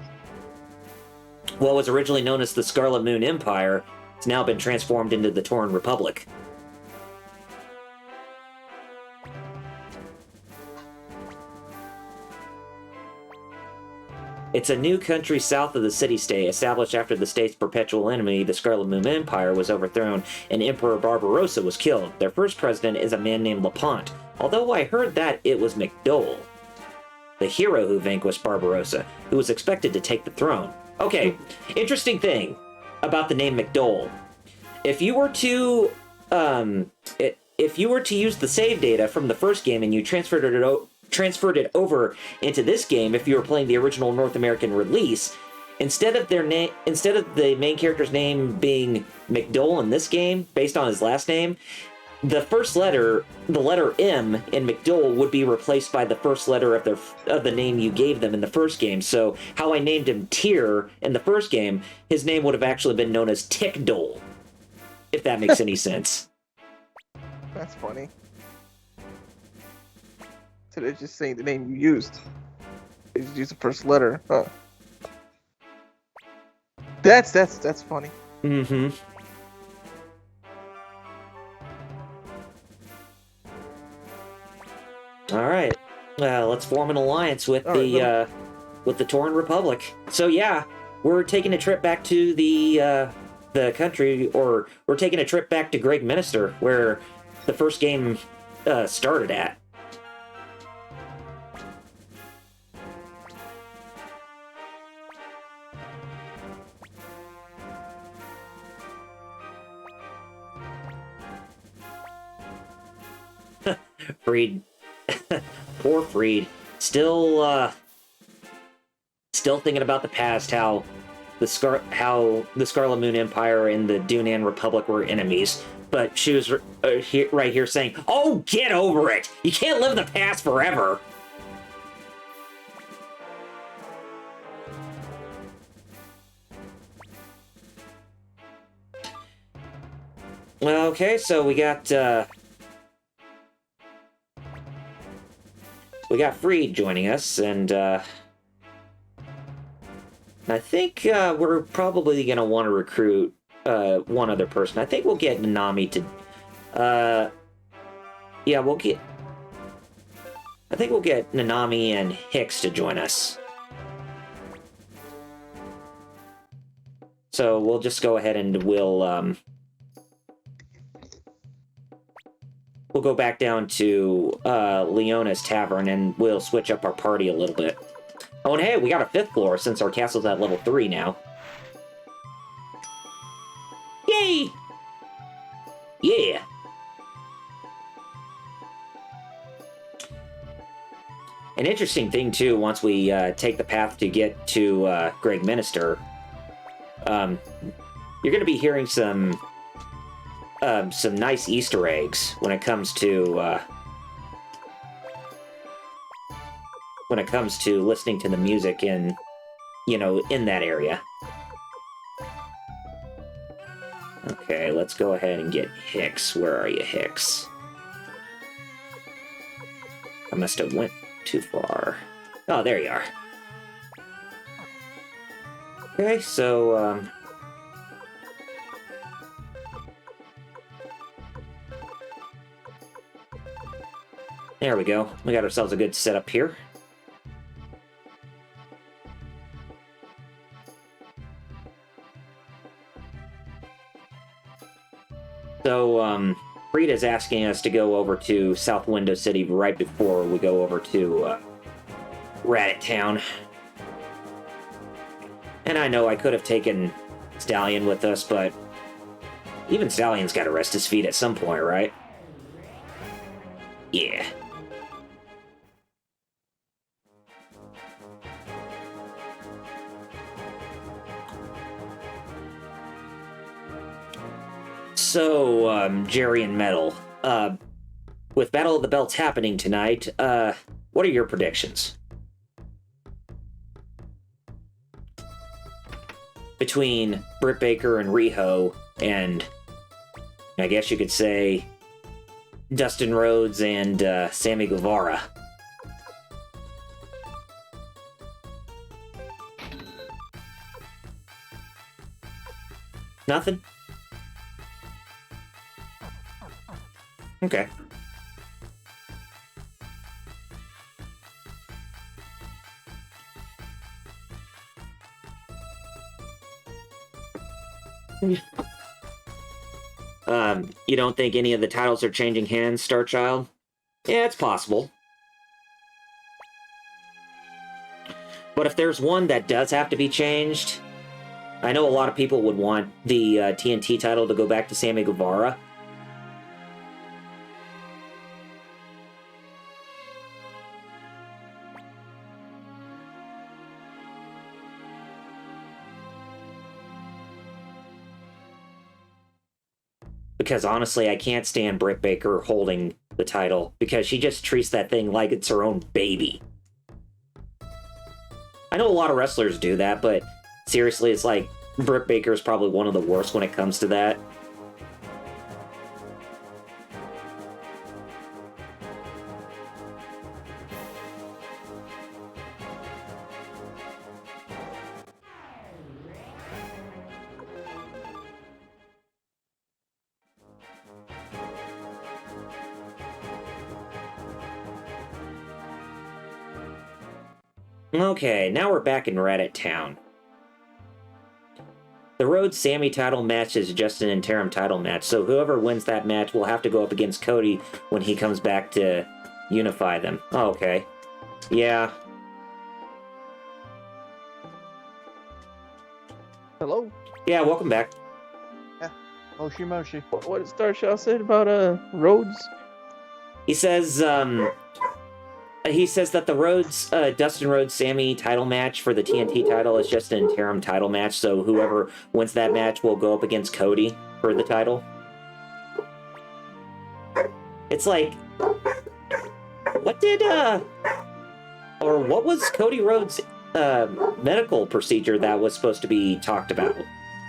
What was originally known as the Scarlet Moon Empire, it's now been transformed into the Torn Republic. It's a new country south of the city-state, established after the state's perpetual enemy, the Scarlet Moon Empire, was overthrown and Emperor Barbarossa was killed. Their first president is a man named Lapont, although I heard that it was McDole, the hero who vanquished Barbarossa, who was expected to take the throne. Okay, interesting thing about the name McDole. If you were to use the save data from the first game and you transferred it over into this game, if you were playing the original North American release, instead of the main character's name being McDole in this game, based on his last name, the first letter, the letter M in McDole, would be replaced by the first letter of the name you gave them in the first game. So how I named him Tyr in the first game, his name would have actually been known as Tickdole, if that makes any sense. That's funny. So they're just saying the name you used. They just used the first letter. Huh. That's funny. Mm-hmm. All right. Let's form an alliance with the Torn Republic. So yeah, we're taking a trip back to the country, or we're taking a trip back to Greg Minister, where the first game started at. Freed. Poor Freed. Still thinking about the past, how the Scarlet Moon Empire and the Dunan Republic were enemies. But she was right here saying, "Oh, get over it! You can't live in the past forever!" Okay, so we got Freed joining us, and I think we're probably going to want to recruit one other person. I think we'll get Nanami to... I think we'll get Nanami and Hicks to join us. So we'll just go ahead and we'll we'll go back down to Leona's Tavern, and we'll switch up our party a little bit. Oh, and hey, we got a 5th floor since our castle's at level 3 now. Yay! Yeah! An interesting thing, too, once we take the path to get to Greg Minister, you're going to be hearing some nice Easter eggs when it comes to listening to the music in that area. Okay, let's go ahead and get Hicks. Where are you, Hicks? I must have went too far. Oh, there you are. Okay, so, there we go. We got ourselves a good setup here. So, Rita's asking us to go over to South Window City right before we go over to Rabbit Town. And I know I could have taken Stallion with us, but even Stallion's got to rest his feet at some point, right? Yeah. So, Jerry and Metal, with Battle of the Belts happening tonight, what are your predictions? Between Britt Baker and Riho, and I guess you could say Dustin Rhodes and Sammy Guevara. Nothing? Okay. You don't think any of the titles are changing hands, Starchild? Yeah, it's possible. But if there's one that does have to be changed, I know a lot of people would want the TNT title to go back to Sammy Guevara. Because honestly, I can't stand Britt Baker holding the title, because she just treats that thing like it's her own baby. I know a lot of wrestlers do that, but seriously, it's like Britt Baker is probably one of the worst when it comes to that. Okay, now we're back in Reddit Town. The Rhodes Sammy title match is just an interim title match, so whoever wins that match will have to go up against Cody when he comes back to unify them. Oh, okay. Yeah. Hello? Yeah, welcome back. Yeah, Moshi Moshi. What did Starshaw said about Rhodes? He says that the Rhodes, Dustin Rhodes Sammy title match for the TNT title is just an interim title match, so whoever wins that match will go up against Cody for the title. It's like, what was Cody Rhodes' medical procedure that was supposed to be talked about?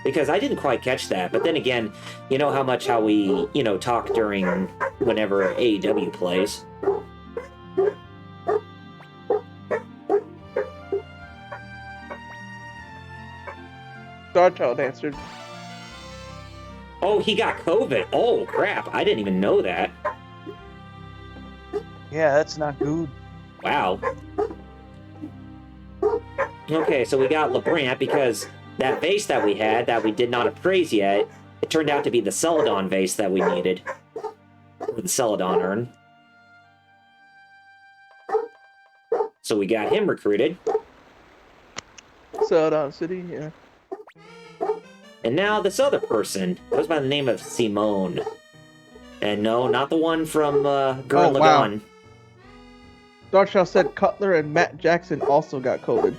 Because I didn't quite catch that, but then again, you know how we, talk during whenever AEW plays. Starchild answered. Oh, he got COVID. Oh, crap. I didn't even know that. Yeah, that's not good. Wow. Okay, so we got LeBrant because that vase that we had that we did not appraise yet, it turned out to be the Celadon vase that we needed. the Celadon urn. So we got him recruited. Celadon City, yeah. And now this other person goes by the name of Simone. And no, not the one from Gurren wow. Lagann. Darkshaw said Cutler and Matt Jackson also got coded.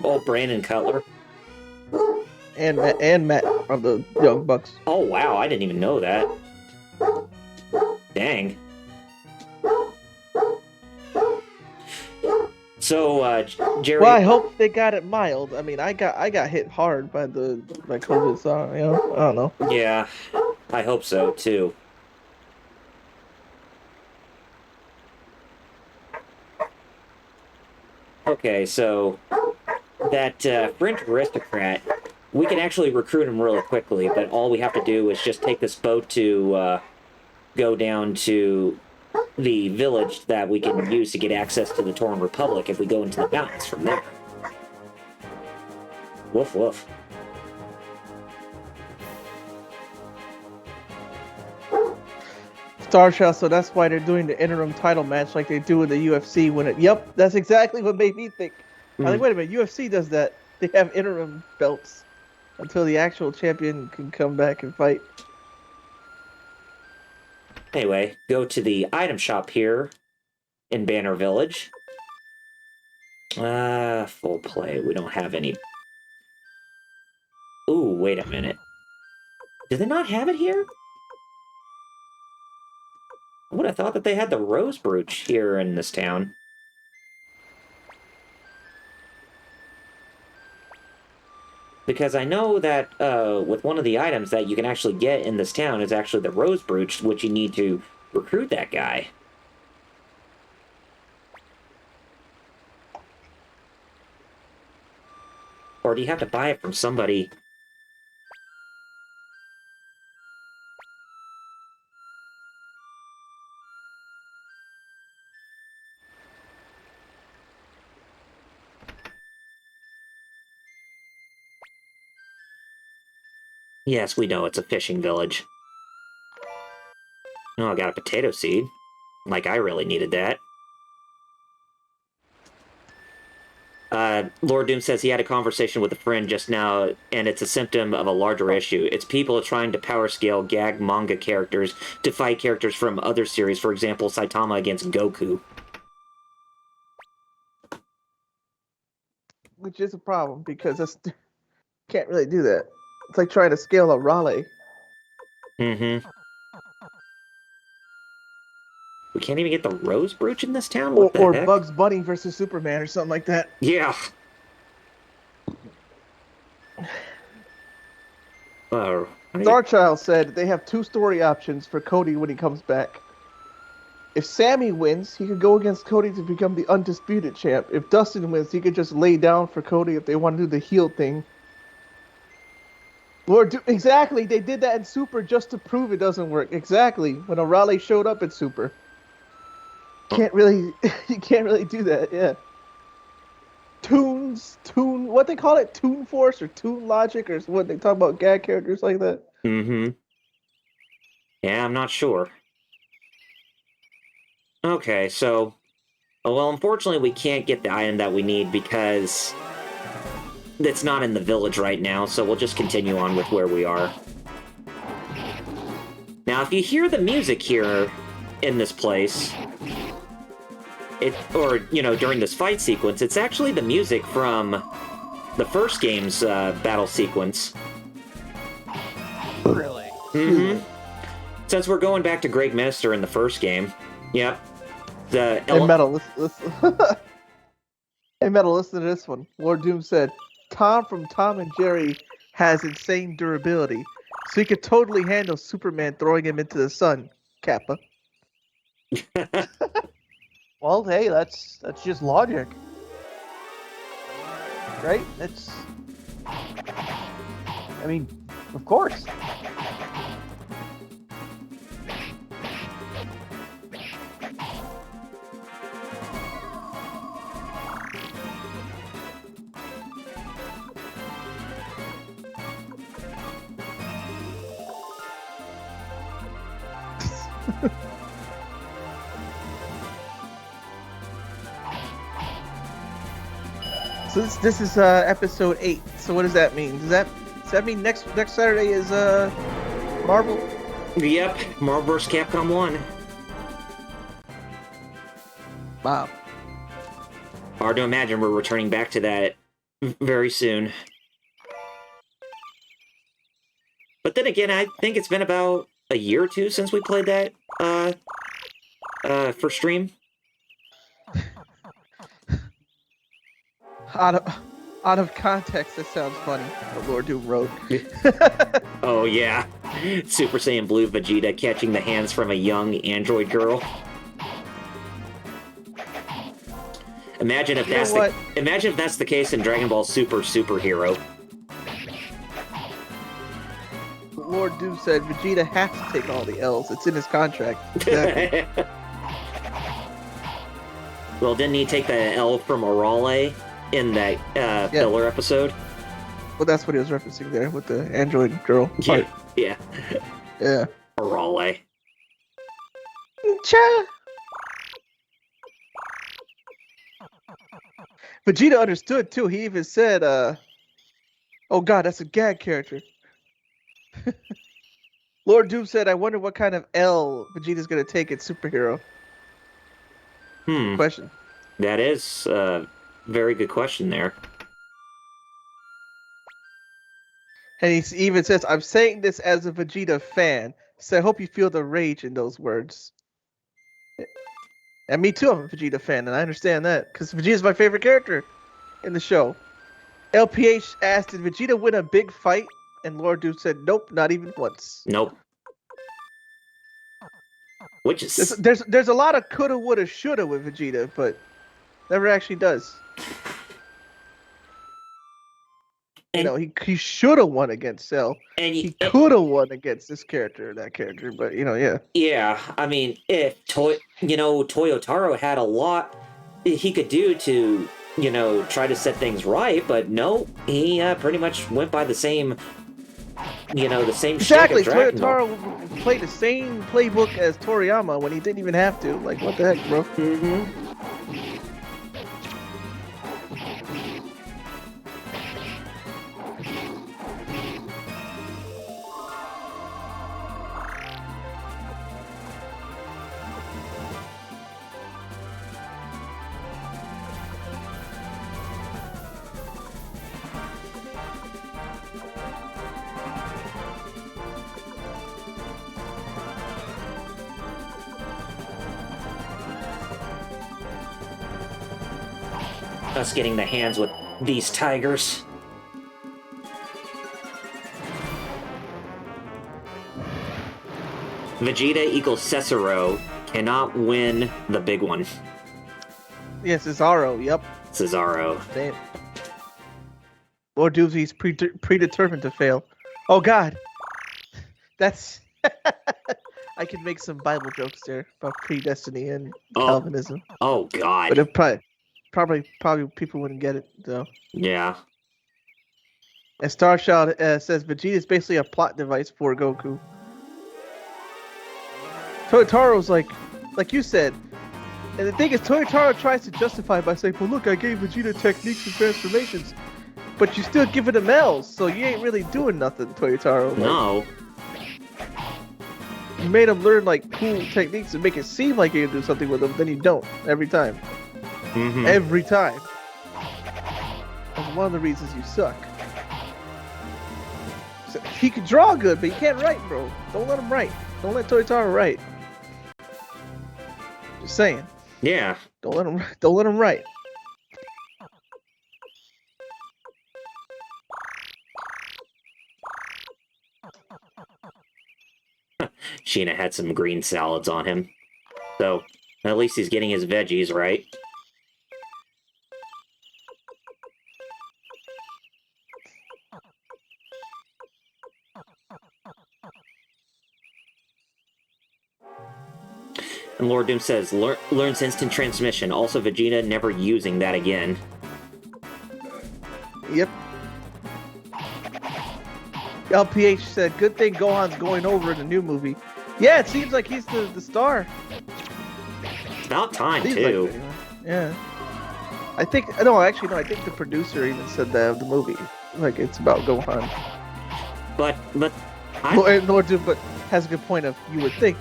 Oh, Brandon Cutler. And Matt of the Young Bucks. Oh, wow, I didn't even know that. Dang. So, Jerry... Well, I hope they got it mild. I mean, I got hit hard by COVID, so, you know, I don't know. Yeah, I hope so, too. Okay, so that French aristocrat, we can actually recruit him really quickly, but all we have to do is just take this boat to go down to the village that we can use to get access to the Torn Republic if we go into the mountains from there. Woof woof. Starshaw, so that's why they're doing the interim title match like they do in the UFC when it... Yep, that's exactly what made me think. I think, wait a minute, UFC does that. They have interim belts until the actual champion can come back and fight. Anyway, go to the item shop here in Banner Village. Full play. We don't have any. Ooh, wait a minute. Do they not have it here? I would have thought that they had the Rose Brooch here in this town. Because I know that with one of the items that you can actually get in this town is actually the Rose Brooch, which you need to recruit that guy. Or do you have to buy it from somebody? Yes, we know it's a fishing village. Oh, I got a potato seed. Like I really needed that. Lord Doom says he had a conversation with a friend just now, and it's a symptom of a larger issue. It's people trying to power scale gag manga characters to fight characters from other series, for example, Saitama against Goku. Which is a problem, because that's... can't really do that. It's like trying to scale a Raleigh. Mm-hmm. We can't even get the Rose Brooch in this town? What the Or heck? Bugs Bunny versus Superman or something like that. Yeah. Starchild said they have 2 story options for Cody when he comes back. If Sammy wins, he could go against Cody to become the undisputed champ. If Dustin wins, he could just lay down for Cody if they want to do the heel thing. Exactly, they did that in Super just to prove it doesn't work. Exactly, when O'Reilly showed up at Super. You can't really do that, yeah. What they call it? Toon Force or Toon Logic or what they talk about gag characters like that? Mm-hmm. Yeah, I'm not sure. Okay, so... Well, unfortunately, we can't get the item that we need because... it's not in the village right now, so we'll just continue on with where we are. Now, if you hear the music here in this place... during this fight sequence, it's actually the music from the first game's battle sequence. Really? Mm-hmm. Since we're going back to Great Minister in the first game. Yep. Hey, Metal, listen. Hey, Metal, listen to this one. Lord Doom said, Tom from Tom and Jerry has insane durability, so he could totally handle Superman throwing him into the sun, Kappa. Well, hey, that's just logic. Right? I mean, of course. So this is episode 8. So what does that mean? Does that mean next Saturday is Marvel? Yep, Marvel vs. Capcom 1. Wow. Hard to imagine we're returning back to that very soon. But then again, I think it's been about a year or two since we played that for stream. Out of context, that sounds funny. What Lord Doom wrote. Oh yeah, Super Saiyan Blue Vegeta catching the hands from a young android girl. Imagine if that's the case in Dragon Ball Super Superhero. Lord Doom said Vegeta has to take all the L's. It's in his contract. Exactly. Well, didn't he take the L from Orale in that filler episode? Well, that's what he was referencing there with the android girl part. Yeah. Yeah. Orale. Cha. Vegeta understood too. He even said, "Oh God, that's a gag character." Lord Doom said, "I wonder what kind of L Vegeta's gonna take at superhero." Question. That is a very good question there. And he even says, "I'm saying this as a Vegeta fan, so I hope you feel the rage in those words." And me too, I'm a Vegeta fan, and I understand that, because Vegeta's my favorite character in the show. LPH asked, did Vegeta win a big fight? And Lord Doom said, nope, not even once. Nope. Which is... There's a lot of coulda, woulda, shoulda with Vegeta, but never actually does. You know, he should have won against Cell. And he could have won against this character or that character, but, you know, yeah. Yeah, I mean, if Toyotaro had a lot he could do to, you know, try to set things right, but no, he pretty much went by the same, you know, the same exactly. shtick of Dragon Ball. Toyotaro played the same playbook as Toriyama when he didn't even have to. Like, what the heck, bro? Mm-hmm. Us getting the hands with these tigers. Vegeta equals Cesaro cannot win the big one. Yeah, Cesaro, yep. Cesaro. Damn. Lord Doomsy's predetermined to fail. Oh God. That's... I could make some Bible jokes there about predestiny and Calvinism. Oh God. But it probably people wouldn't get it though. Yeah. And Starchild says Vegeta is basically a plot device for Goku. Toyotaro's like you said, and the thing is, Toyotaro tries to justify by saying, "Well, look, I gave Vegeta techniques and transformations, but you still giving him L's, so you ain't really doing nothing, Toyotaro." Like, no. You made him learn like cool techniques and make it seem like you can do something with him, then you don't every time. Mm-hmm. Every time. That's one of the reasons you suck. So, he can draw good, but he can't write, bro. Don't let him write. Don't let Toyotaro write. Just saying. Yeah. Don't let him write. Sheena had some green salads on him. So, at least he's getting his veggies, right? And Lord Doom says, learns instant transmission. Also, Vegeta never using that again. Yep. LPH said, good thing Gohan's going over in the new movie. Yeah, it seems like he's the star. It's about time, Seems too. like it, anyway. Yeah. I think no, actually no. I think the producer even said that of the movie, like it's about Gohan. But Lord Doom, but has a good point of you would think.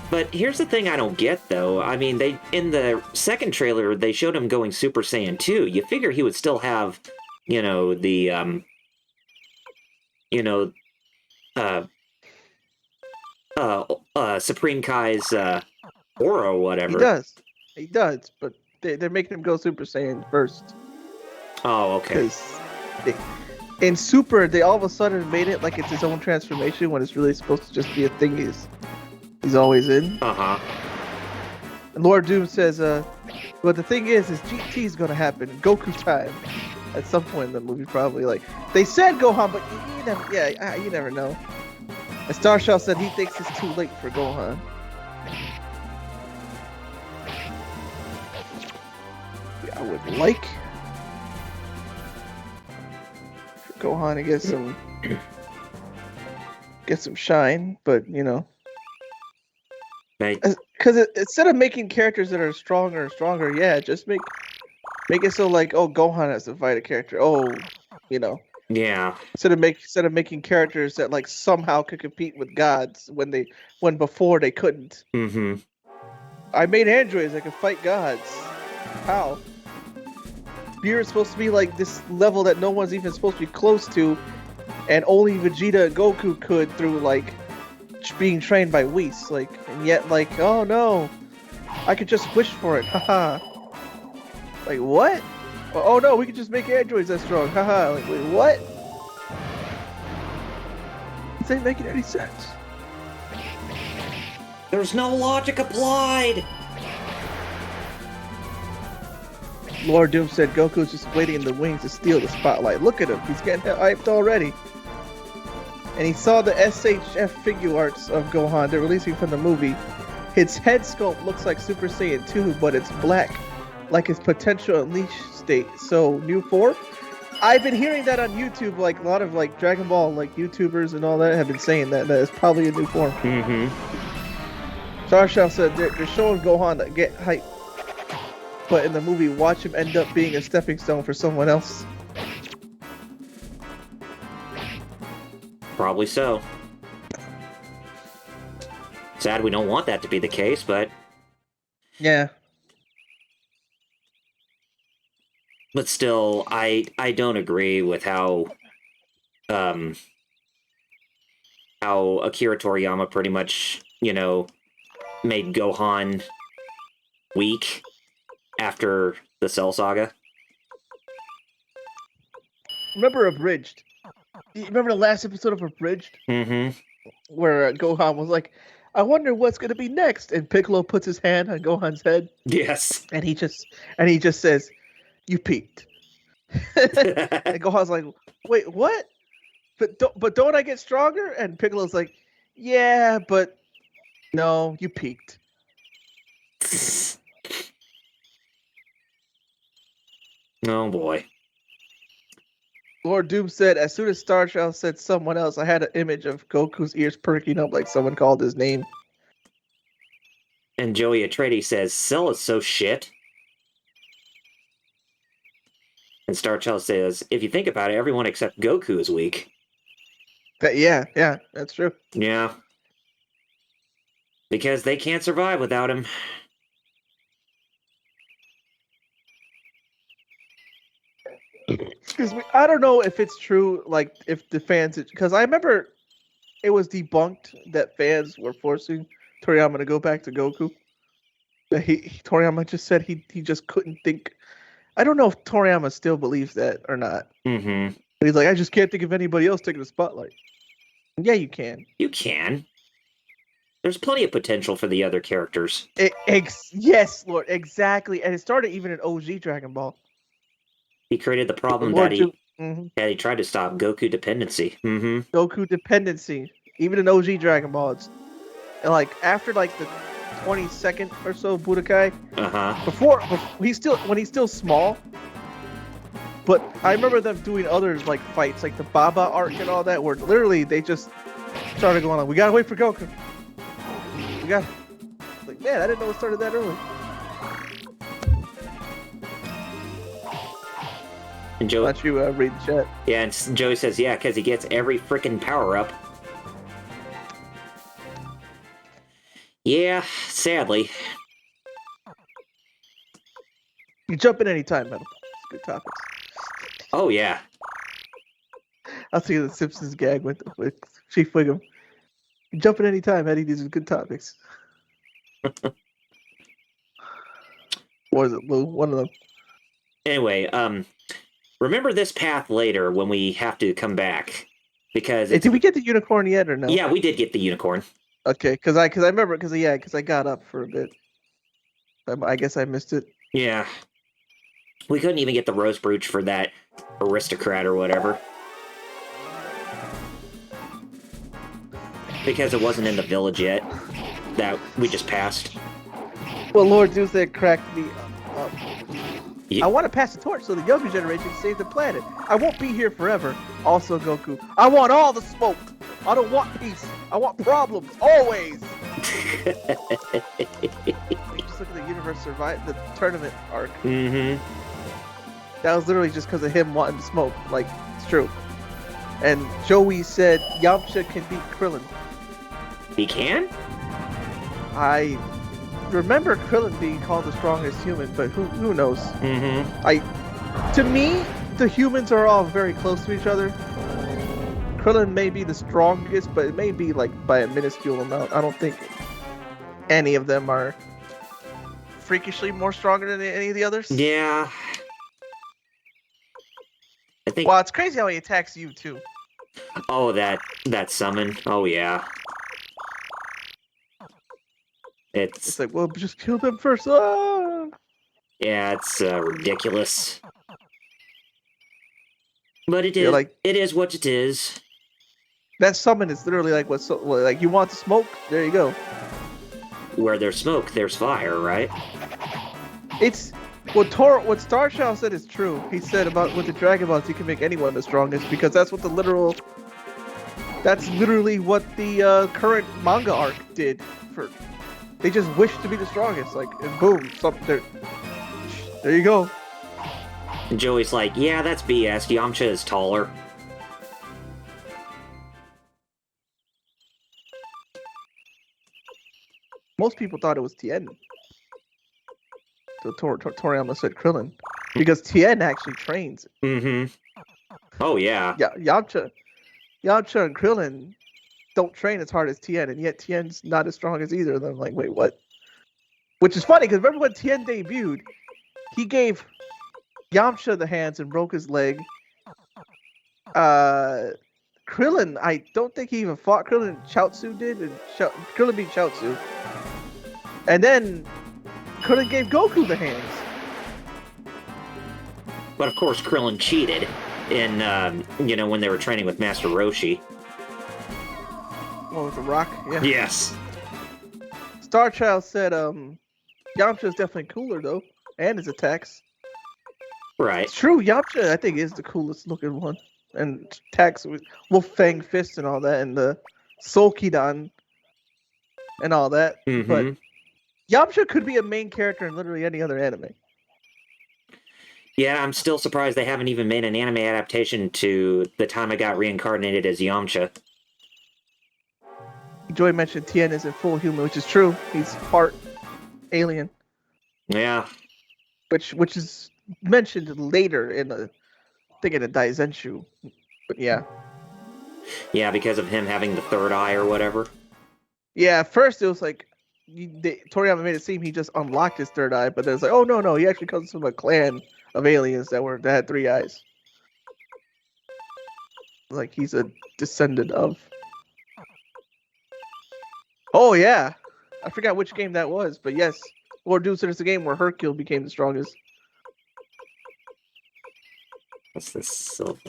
But here's the thing I don't get though. I mean, they in the second trailer they showed him going Super Saiyan 2. You figure he would still have, the Supreme Kai's aura or whatever. He does, but they're making him go Super Saiyan first. Oh, okay. Because in Super, they all of a sudden made it like it's his own transformation when it's really supposed to just be a thing he's always in. Uh-huh. And Lord Doom says, but the thing is GT is gonna happen, Goku time, at some point in the movie probably. Like they said Gohan, but you never know. And Star Shell said he thinks it's too late for Gohan. I would like for Gohan to get some shine, but because instead of making characters that are stronger and stronger, just make it so like, oh, Gohan has to fight a character. Oh, Yeah. Instead of making characters that like somehow could compete with gods when before they couldn't. Mm-hmm. I made androids that could fight gods. How? Beer is supposed to be like this level that no one's even supposed to be close to, and only Vegeta and Goku could through like being trained by Whis. Like, and yet like, oh no, I could just wish for it. Haha. Like what? Oh no, we could just make androids that strong. Haha. Like wait, what? This ain't making any sense. There's no logic applied. Lord Doom said Goku's just waiting in the wings to steal the spotlight. Look at him, he's getting hyped already. And he saw the SHF figure arts of Gohan they're releasing from the movie. His head sculpt looks like Super Saiyan 2, but it's black, like his potential unleash state. So, new form? I've been hearing that on YouTube, like a lot of like Dragon Ball like YouTubers and all that have been saying that it's probably a new form. Mm-hmm. Starshell said they're showing Gohan to get hype, but in the movie, watch him end up being a stepping stone for someone else. Probably so. Sad we don't want that to be the case, but... Yeah. But still, I don't agree with how Akira Toriyama pretty much, made Gohan weak after the Cell Saga. Remember Abridged? You remember the last episode of Abridged? Mm-hmm. Where Gohan was like, I wonder what's gonna be next, and Piccolo puts his hand on Gohan's head. Yes. And he just says, "You peaked." And Gohan's like, "Wait, what? But don't I get stronger?" And Piccolo's like, "Yeah, but no, you peaked." Oh boy. Lord Doom said, as soon as Star Child said someone else, I had an image of Goku's ears perking up like someone called his name. And Joey Atreides says, Cell is so shit. And Star Child says, if you think about it, everyone except Goku is weak. Yeah, that's true. Yeah. Because they can't survive without him. Because I don't know if it's true, like, if the fans... Because I remember it was debunked that fans were forcing Toriyama to go back to Goku. Toriyama just said he just couldn't think... I don't know if Toriyama still believes that or not. Mm-hmm. But he's like, I just can't think of anybody else taking the spotlight. Yeah, you can. You can. There's plenty of potential for the other characters. Yes, Lord, exactly. And it started even in OG Dragon Ball. He created the problem that he tried to stop Goku dependency. Mm-hmm. Goku dependency. Even in OG Dragon Ball. And like after like the 22nd or so Budokai. Uh-huh. Before when he's still small. But I remember them doing other like fights, like the Baba arc and all that, where literally they just started going on. We gotta wait for Goku. Like, man, I didn't know it started that early. And Joey, Let you read the chat. yeah, and Joey says, yeah, because he gets every freaking power up. Yeah, sadly. You jump in any time, Metal. It's good topics. Oh, yeah. I'll see the Simpsons gag with Chief Wiggum. You jump in any time, Eddie. These are good topics. Or is it Lou? One of them. Anyway, remember this path later when we have to come back. Because Hey, did we get the unicorn yet or no? Yeah, we did get the unicorn. Okay, because I remember because I got up for a bit. I guess I missed it. Yeah. We couldn't even get the rose brooch for that aristocrat or whatever. Because it wasn't in the village yet. That we just passed. Well, Lord Doomsday cracked me up. Yeah. I want to pass the torch so the younger generation can save the planet. I won't be here forever. Also, Goku, I want all the smoke. I don't want peace. I want problems, always. You just look at the Universe Survive the tournament arc. Mm-hmm. That was literally just because of him wanting to smoke. Like, it's true. And Joey said Yamcha can beat Krillin. He can? I remember Krillin being called the strongest human, but who knows? Mm-hmm. To me, the humans are all very close to each other. Krillin may be the strongest, but it may be like by a minuscule amount. I don't think any of them are freakishly more stronger than any of the others. Yeah. I think... Well, it's crazy how he attacks you too. Oh, that summon. Oh, yeah. It's like, well, just kill them first. Ah! Yeah, it's ridiculous. But it You're is like- it is what it is. That summon is literally like like you want the smoke? There you go. Where there's smoke, there's fire, right? It's what Star Child said is true. He said about with the Dragon Balls, you can make anyone the strongest because that's what that's literally what the current manga arc did. They just wish to be the strongest, like, and boom, there you go. And Joey's like, yeah, that's BS. Yamcha is taller. Most people thought it was Tien. So Toriyama said Krillin. Because Tien actually trains. Mm-hmm. Oh, yeah. Yeah, Yamcha and Krillin don't train as hard as Tien, and yet Tien's not as strong as either of them. Like, wait, what? Which is funny, because remember when Tien debuted, he gave Yamcha the hands and broke his leg. Krillin, I don't think he even fought. Krillin Chaozu did, and Krillin beat Chaozu. And then Krillin gave Goku the hands. But of course, Krillin cheated in, when they were training with Master Roshi. What was the Rock? Yeah. Yes. Star Child said, Yamcha is definitely cooler though, and his attacks. Right. It's true, Yamcha I think is the coolest looking one, and attacks with Wolf Fang Fist and all that, and the Soul Kidan and all that. Mm-hmm. But Yamcha could be a main character in literally any other anime. Yeah, I'm still surprised they haven't even made an anime adaptation to the time I got reincarnated as Yamcha. Joy mentioned Tien isn't full human, which is true. He's part alien, Yeah. which is mentioned later in a Daizenshu. But yeah. Yeah, because of him having the third eye or whatever. Yeah, at first it was like Toriyama made it seem he just unlocked his third eye, but then it's like, oh no, he actually comes from a clan of aliens that had 3 eyes. Like he's a descendant of. Oh yeah, I forgot which game that was, but yes, Lord Doom said it's a game where Hercule became the strongest. What's this silver?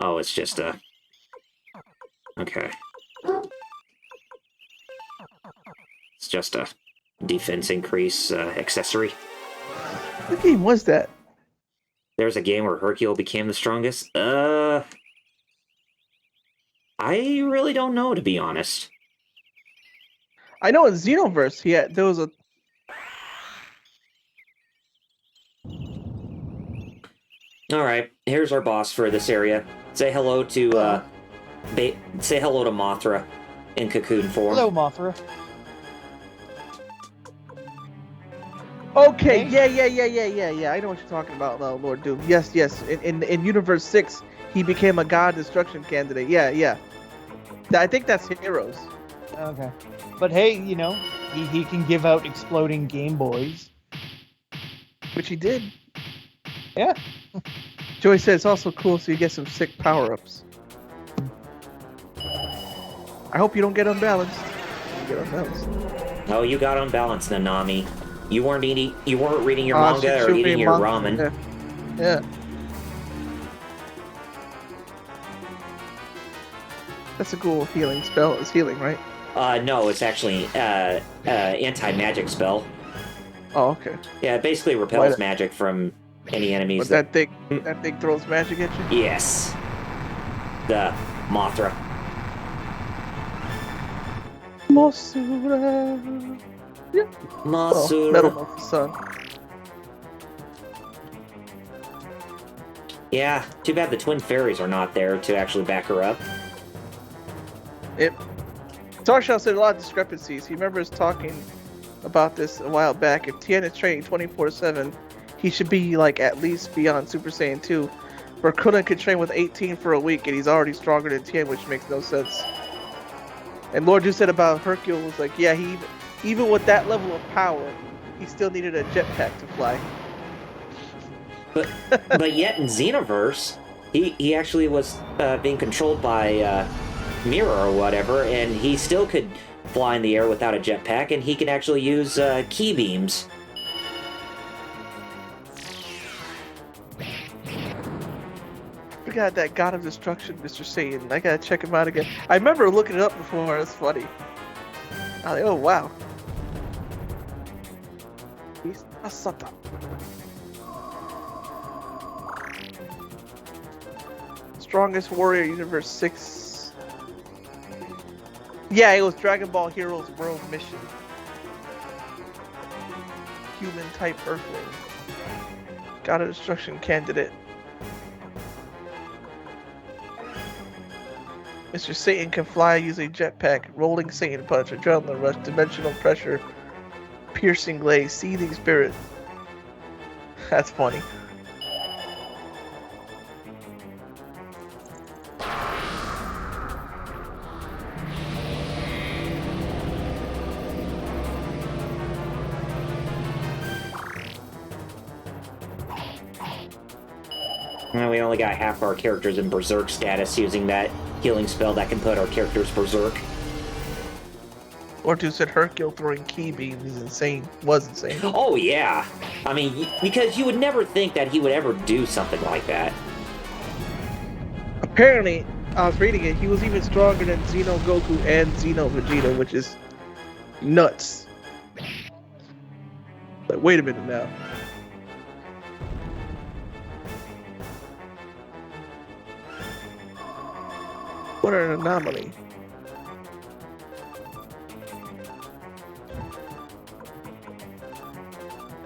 Oh, it's just a... Okay. It's just a defense increase accessory. What game was that? There's a game where Hercule became the strongest? I really don't know, to be honest. I know in Xenoverse there was a. All right, here's our boss for this area. Say hello to say hello to Mothra in cocoon form. Hello, Mothra. Okay, Hey. yeah. I know what you're talking about, Lord Doom. Yes. In Universe 6, he became a god destruction candidate. Yeah. I think that's Heroes. Okay. But hey, you know, he can give out exploding Game Boys. Which he did. Yeah. Joey said it's also cool so you get some sick power-ups. I hope you don't get unbalanced. Oh, you got unbalanced, Nanami. You weren't reading your manga or eating your ramen. Yeah. That's a cool healing spell. It's healing, right? No, it's actually anti-magic spell. Oh, okay. Yeah, it basically repels magic from any enemies. But that thing throws magic at you? Yes. The Mothra. Masura. Yeah. Masura. Oh, Metal of the Sun. Yeah, too bad the twin fairies are not there to actually back her up. Tarshaw said a lot of discrepancies. He remembers talking about this a while back. If Tien is training 24/7, he should be like at least beyond Super Saiyan 2. Where Krillin could train with 18 for a week and he's already stronger than Tien, which makes no sense. And Lord Ju said about Hercule was like, yeah, he even with that level of power, he still needed a jetpack to fly. But yet in Xenoverse, he actually was being controlled by Mira or whatever, and he still could fly in the air without a jetpack, and he can actually use key beams. Forgot that God of Destruction, Mr. Satan. I gotta check him out again. I remember looking it up before. It's funny. I was like, oh wow. He's Asata. Strongest Warrior Universe 6. Yeah, it was Dragon Ball Heroes World Mission. Human type Earthling. God of Destruction candidate. Mr. Satan can fly using jetpack, rolling Satan punch, adrenaline rush, dimensional pressure, piercing glaze, seething spirit. That's funny. Well, we only got half our characters in Berserk status using that healing spell that can put our characters Berserk. Or two said Hercule throwing key beams is insane. Was insane. Oh, yeah. I mean, because you would never think that he would ever do something like that. Apparently, I was reading it, he was even stronger than Xeno Goku and Xeno Vegeta, which is nuts. Like, wait a minute now. What an anomaly.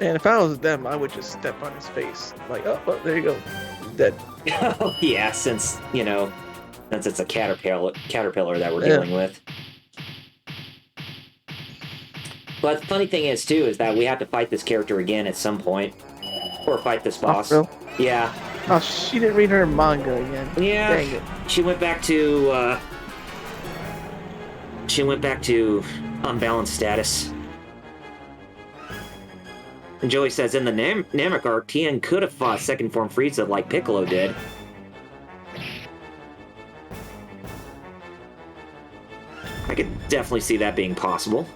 And if I was them, I would just step on his face. Like, oh, well, there you go. He's dead. Oh, yeah, since it's a caterpillar that we're dealing with. But the funny thing is, too, is that we have to fight this character again at some point. Or fight this boss. Oh, yeah. Oh, she didn't read her manga again. Yeah. Dang it. She went back to unbalanced status. And Joey says, in the Namek arc, Tien could have fought second form Frieza like Piccolo did. I could definitely see that being possible.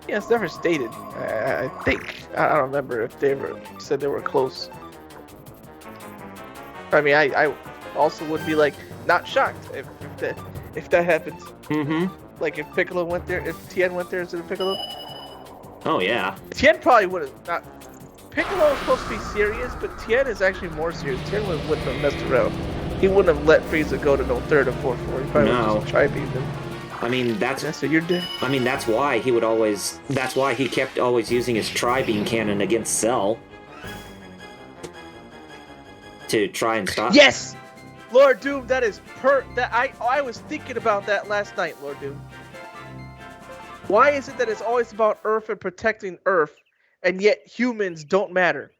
Yeah, it's never stated. I think. I don't remember if they ever said they were close. I mean, I also would be like not shocked if that happens. Mm-hmm. Like if Piccolo went there, if Tien went there instead of Piccolo. Oh yeah. Tien probably would have not. Piccolo is supposed to be serious, but Tien is actually more serious. Tien wouldn't have messed around. He wouldn't have let Frieza go to no third or fourth floor. He probably would have just tri-beamed him. I mean, So you're dead. I mean, that's why he would always. That's why he kept always using his tri-beam cannon against Cell. to try and stop. Yes, Lord Doom. That is that I was thinking about that last night, Lord Doom. Why is it that it's always about Earth and protecting Earth, and yet humans don't matter?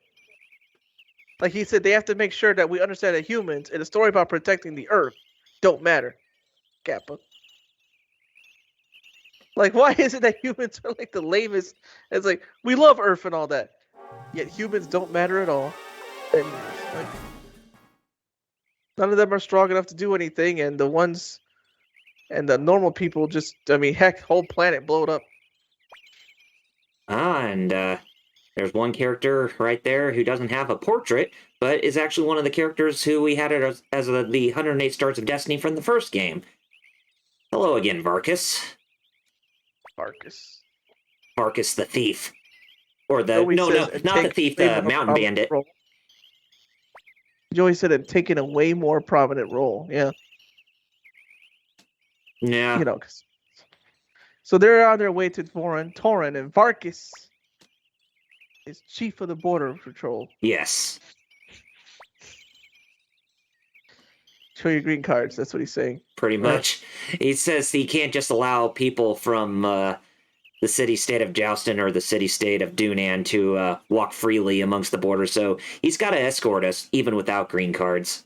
Like he said, they have to make sure that we understand that humans, in a story about protecting the Earth, don't matter. Kappa. Like, why is it that humans are like the lamest? It's like, we love Earth and all that, yet humans don't matter at all. And like, none of them are strong enough to do anything, and the ones, and the normal people just, I mean, heck, whole planet blowed up. And there's one character right there who doesn't have a portrait, but is actually one of the characters who we had as the 108 Stars of Destiny from the first game. Hello again, Varkas. Marcus. Varkas the thief. Or the, Joey no, says, not the thief, the mountain bandit. Role. Joey said it taking a way more prominent role. Yeah. Yeah. You know, so they're on their way to Torin, and Varkas is chief of the border patrol. Yes. Show your green cards. That's what he's saying. Pretty much. He says he can't just allow people from the city-state of Joustin or the city-state of Dunan to walk freely amongst the borders, so he's got to escort us, even without green cards.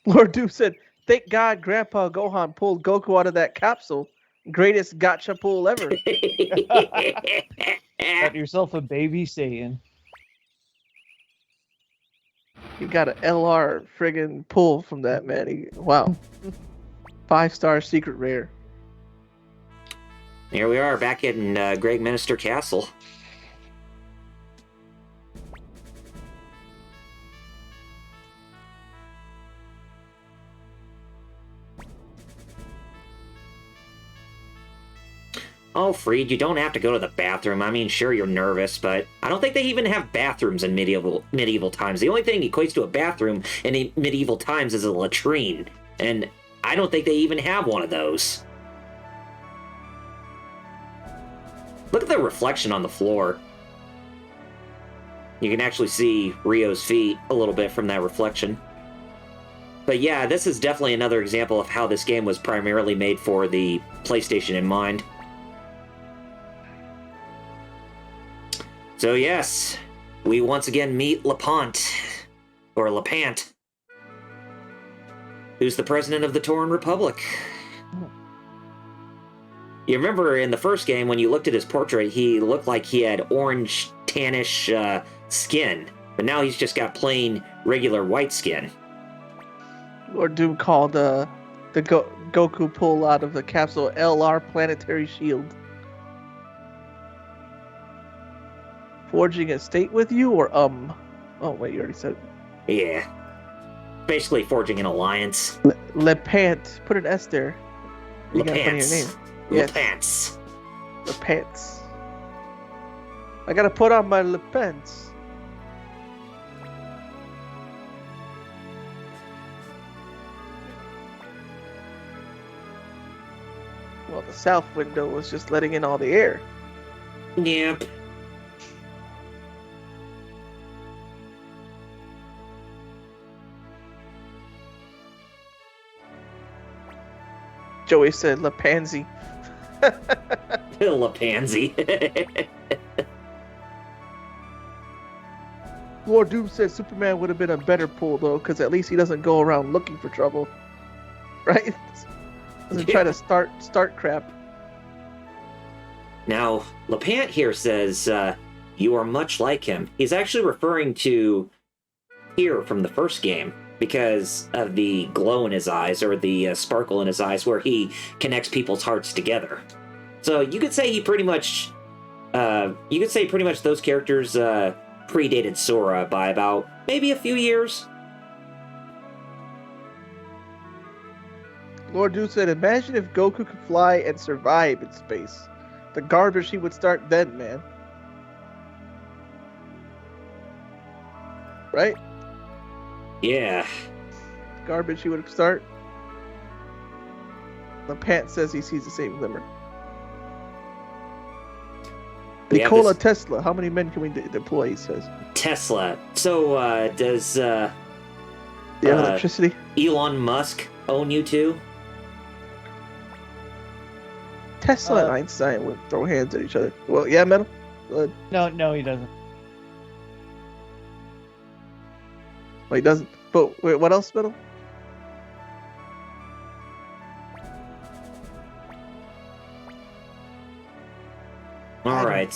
Lord Doom said, thank God Grandpa Gohan pulled Goku out of that capsule. Greatest gotcha pull ever. Got yourself a baby Saiyan. He got an LR friggin' pull from that, man. Wow. 5-star secret rare. Here we are, back in Great Minister Castle. Oh, Freed, you don't have to go to the bathroom. I mean, sure, you're nervous, but I don't think they even have bathrooms in medieval times. The only thing equates to a bathroom in medieval times is a latrine, and I don't think they even have one of those. Look at the reflection on the floor. You can actually see Rio's feet a little bit from that reflection. But yeah, this is definitely another example of how this game was primarily made for the PlayStation in mind. So yes, we once again meet Lepant, or Lepant, who's the president of the Tauran Republic. You remember in the first game, when you looked at his portrait, he looked like he had orange, tannish skin, but now he's just got plain, regular white skin. Lord Doom called the Goku pull out of the capsule LR planetary shield. Forging a state with you, or oh wait, you already said it. Yeah. Basically forging an alliance. Lepant. Put an S there. You got your name. Yes. Lepants. Lepants. I gotta put on my Lepants. Well, the south window was just letting in all the air. Yep. Joey said Lepansy. Pansy. Lord Doom said Superman would have been a better pull though, because at least he doesn't go around looking for trouble, right? Doesn't try to start crap. Now, Lepant here says, you are much like him. He's actually referring to here from the first game, because of the glow in his eyes, or the sparkle in his eyes, where he connects people's hearts together. So you could say he pretty much, those characters predated Sora by about maybe a few years. Lord Doom said, imagine if Goku could fly and survive in space. The garbage he would start then, man. Right? Yeah. Garbage he would start. The Pant says he sees the same glimmer. Nikola Tesla, how many men can we deploy, he says. Tesla. So, does Yeah, electricity. Elon Musk own you too? Tesla and Einstein would throw hands at each other. Well, yeah, metal. No, he doesn't. Well, he doesn't. But wait, what else, metal? All right.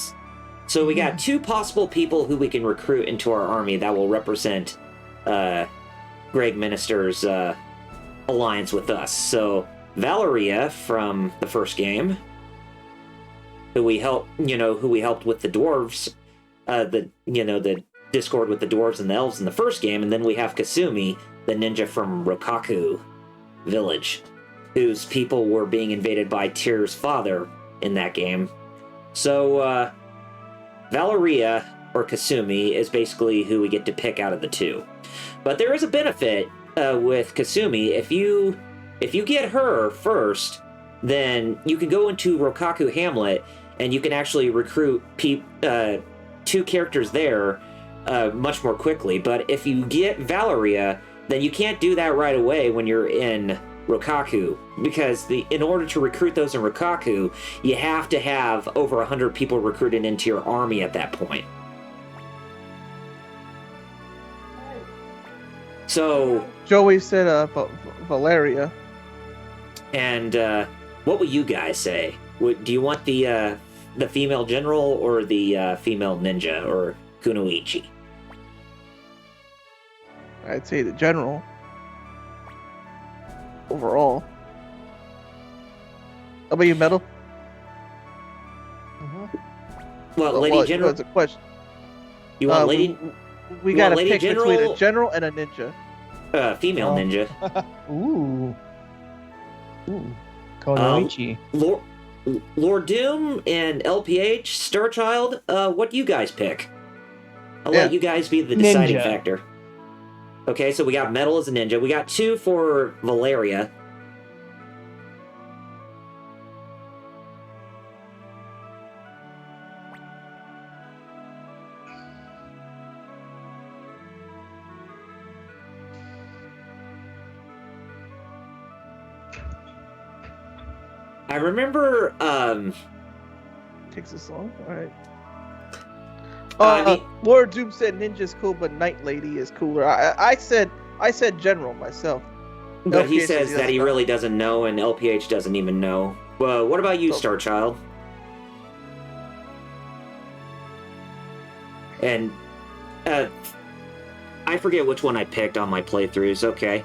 So we got 2 possible people who we can recruit into our army that will represent Greg Minister's alliance with us. So Valeria from the first game, who we helped with the dwarves, the discord with the dwarves and the elves in the first game, and then we have Kasumi, the ninja from Rokaku village, whose people were being invaded by Tyr's father in that game. So, Valeria, or Kasumi, is basically who we get to pick out of the 2. But there is a benefit with Kasumi. If you get her first, then you can go into Rokaku Hamlet, and you can actually recruit 2 characters there much more quickly. But if you get Valeria, then you can't do that right away when you're in Rokaku, because in order to recruit those in Rokaku, you have to have over 100 people recruited into your army at that point. So Joey said Valeria. And what would you guys say? Do you want the female general or the female ninja or kunoichi? I'd say the general. Overall. How about you, metal? Well, lady general. That's a question. You want lady? We got to lady pick general? between a general and a ninja. Female ninja. Ooh. Konoichi. Lord Doom and LPH, Starchild, what do you guys pick? I'll let you guys be the deciding Ninja. factor. Okay, so we got Metal as a ninja. We got 2 for Valeria. I remember, Takes this long? Alright. I mean- Lord Doom said ninja's cool, but Night Lady is cooler. I said general myself. but he LPH says that he doesn't really doesn't know, and LPH doesn't even know. Well, what about you, Oh. Starchild? And I forget which one I picked on my playthroughs. Okay,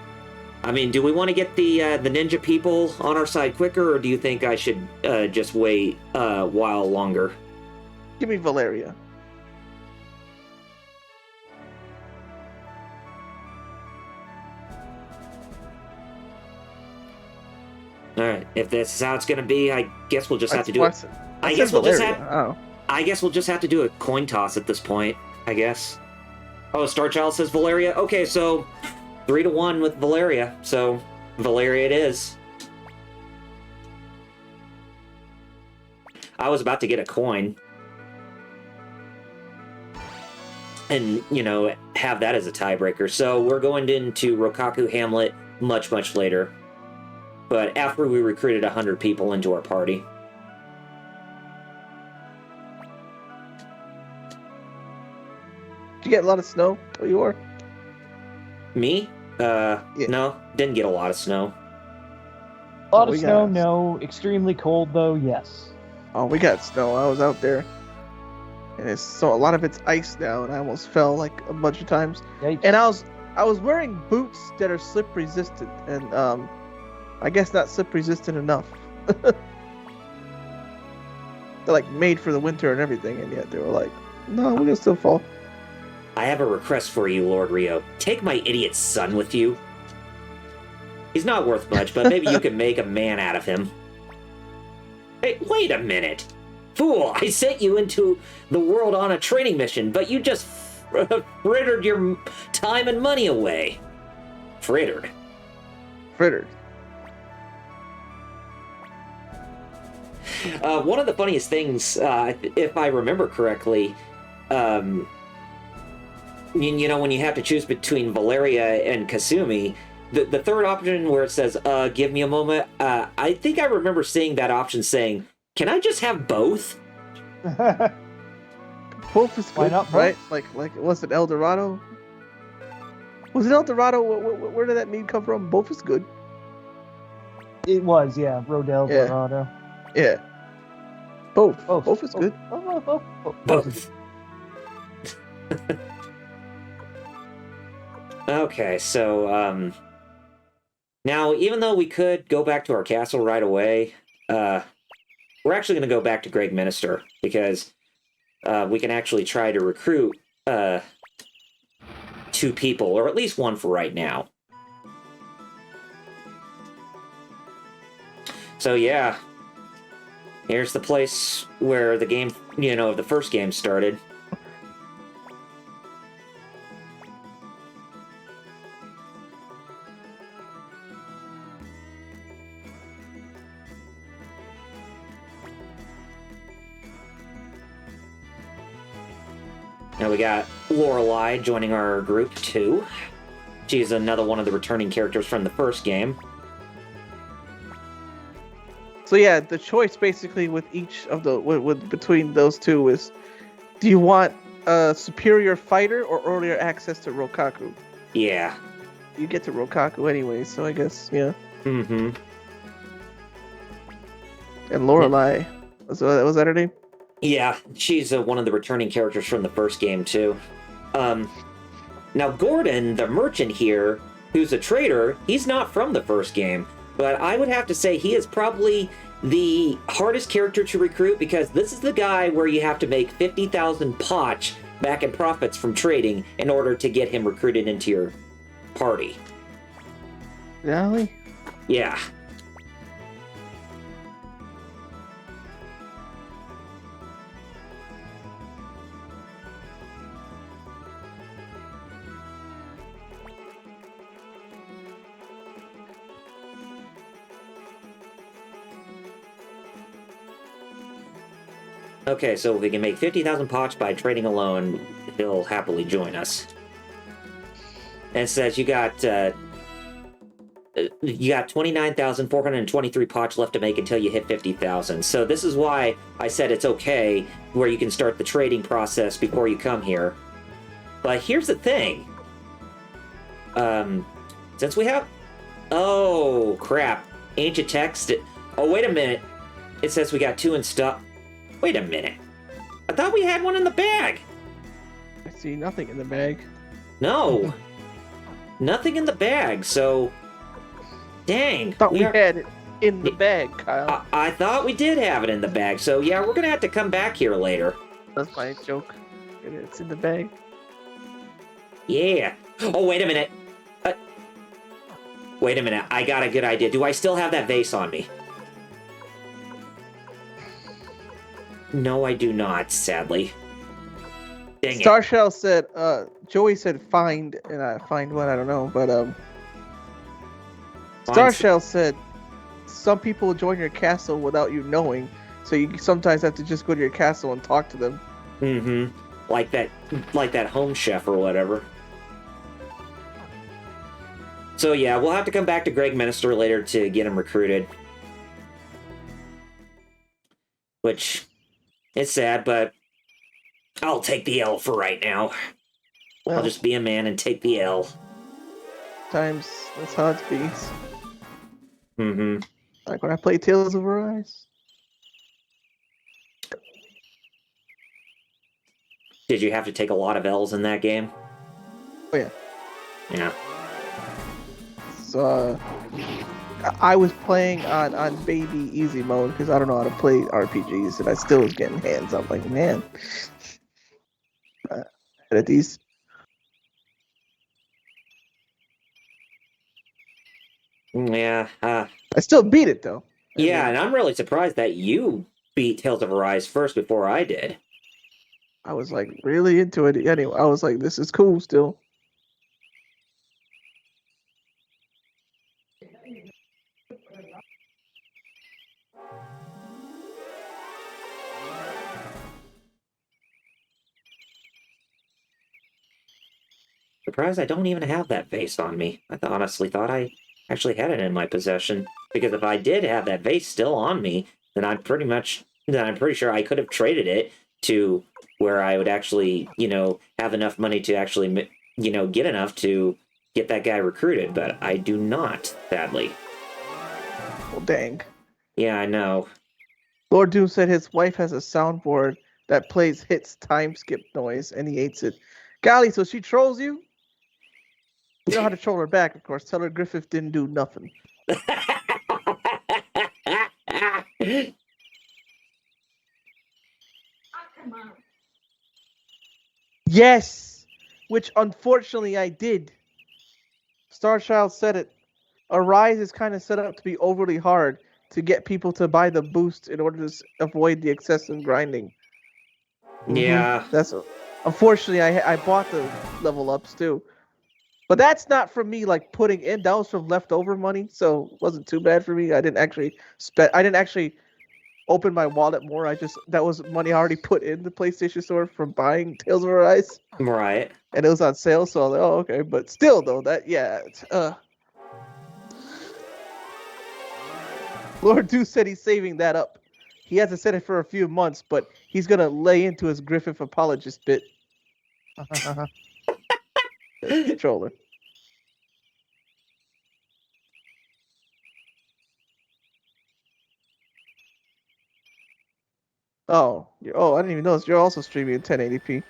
I mean, do we want to get the ninja people on our side quicker, or do you think I should just wait a while longer? Give me Valeria. All right, if this is how it's gonna be, I guess we'll just have to do it. I guess we'll just Valeria. have. Oh. I guess we'll just have to do a coin toss at this point. I guess. Oh, Starchild says Valeria. Okay, so 3-1 with Valeria. So Valeria it is. I was about to get a coin. And, have that as a tiebreaker. So we're going into Rokaku Hamlet much, much later. But after we recruited 100 people into our party. Did you get a lot of snow where you are? Me? No, didn't get a lot of snow. A lot of We snow, got- no. Extremely cold, though, yes. Oh, we got snow. I was out there. And a lot of it's ice now, and I almost fell like a bunch of times. Yikes. And I was wearing boots that are slip resistant, and I guess not slip resistant enough. They're like made for the winter and everything, and yet they were like, no, we're gonna still fall. I have a request for you, Lord Rio. Take my idiot son with you. He's not worth much, but maybe you can make a man out of him. Hey, wait a minute. Fool, I sent you into the world on a training mission, but you just frittered your time and money away. Frittered. Frittered. One of the funniest things, if I remember correctly, you know, when you have to choose between Valeria and Kasumi, the third option where it says, give me a moment, I think I remember seeing that option saying, can I just have both? Both is Why good, not both? right? Like was it El Dorado? Was it El Dorado? Where did that meme come from? Both is good. It was, yeah. Rodel Yeah. Dorado. Yeah. Both. Both. Both is good. Both is Both. Okay, so, now, even though we could go back to our castle right away, we're actually going to go back to Greg Minister, because we can actually try to recruit 2 people, or at least 1 for right now. So yeah, here's the place where the game, you know, the first game started. Now we got Lorelei joining our group too. She's another one of the returning characters from the first game. So yeah, the choice basically with each of the with between those two is, do you want a superior fighter or earlier access to Rokaku? Yeah. You get to Rokaku anyway, so I guess yeah. Mm-hmm. And Lorelei, was that her name? Yeah, she's one of the returning characters from the first game too. Now Gordon, the merchant here, who's a trader, he's not from the first game, but I would have to say he is probably the hardest character to recruit, because this is the guy where you have to make 50,000 poch back in profits from trading in order to get him recruited into your party. Really? Yeah. Okay, so if we can make 50,000 poch by trading alone, he'll happily join us. And it says you got 29,423 poch left to make until you hit 50,000. So this is why I said it's okay where you can start the trading process before you come here. But here's the thing. Since we have... Oh, crap. Ancient text... Oh, wait a minute. It says we got 2 in stock. Wait a minute. I thought we had one in the bag. I see nothing in the bag. No. Nothing in the bag, so... Dang. Thought we had it in the bag, Kyle. I thought we did have it in the bag, so yeah, we're gonna have to come back here later. That's my joke. It's in the bag. Yeah. Oh, wait a minute. Wait a minute. I got a good idea. Do I still have that vase on me? No, I do not, sadly. Dang it. Starshell said, Joey said find, and I find what, I don't know, but, Starshell said, some people join your castle without you knowing, so you sometimes have to just go to your castle and talk to them. Mm-hmm. Like that home chef or whatever. So yeah, we'll have to come back to Greg Minister later to get him recruited. Which... It's sad, but I'll take the L for right now. Well, I'll just be a man and take the L. Times that's how it be. Mm-hmm. Like when I play Tales of Arise. Did you have to take a lot of L's in that game? Oh yeah. Yeah. So, I was playing on baby easy mode because I don't know how to play RPGs, and I still was getting hands up. Like, man, at these. Yeah. I still beat it though. Yeah, and I'm really surprised that you beat Tales of Arise first before I did. I was like really into it. Anyway, I was like, this is cool still. Surprised I don't even have that vase on me. I honestly thought I actually had it in my possession. Because if I did have that vase still on me, then I'm pretty sure I could have traded it to where I would actually, have enough money to actually, get enough to get that guy recruited. But I do not, sadly. Well, dang. Yeah, I know. Lord Doom said his wife has a soundboard that plays hits time skip noise, and he hates it. Golly, so she trolls you? You know how to troll her back, of course. Tell her Griffith didn't do nothing. Yes! Which, unfortunately, I did. Starchild said it. Arise is kind of set up to be overly hard to get people to buy the boost in order to avoid the excessive grinding. Yeah. That's unfortunately I bought the level ups too, but that's not from me like putting in. That was from leftover money, so it wasn't too bad for me. I didn't actually open my wallet more. That was money I already put in the PlayStation Store from buying Tales of Arise, Right. and it was on sale. So I was like, oh okay, but still though Lord Deuce said he's saving that up. He hasn't said it for a few months, but he's gonna lay into his Griffith apologist bit. Controller. Oh, I didn't even notice you're also streaming in 1080p.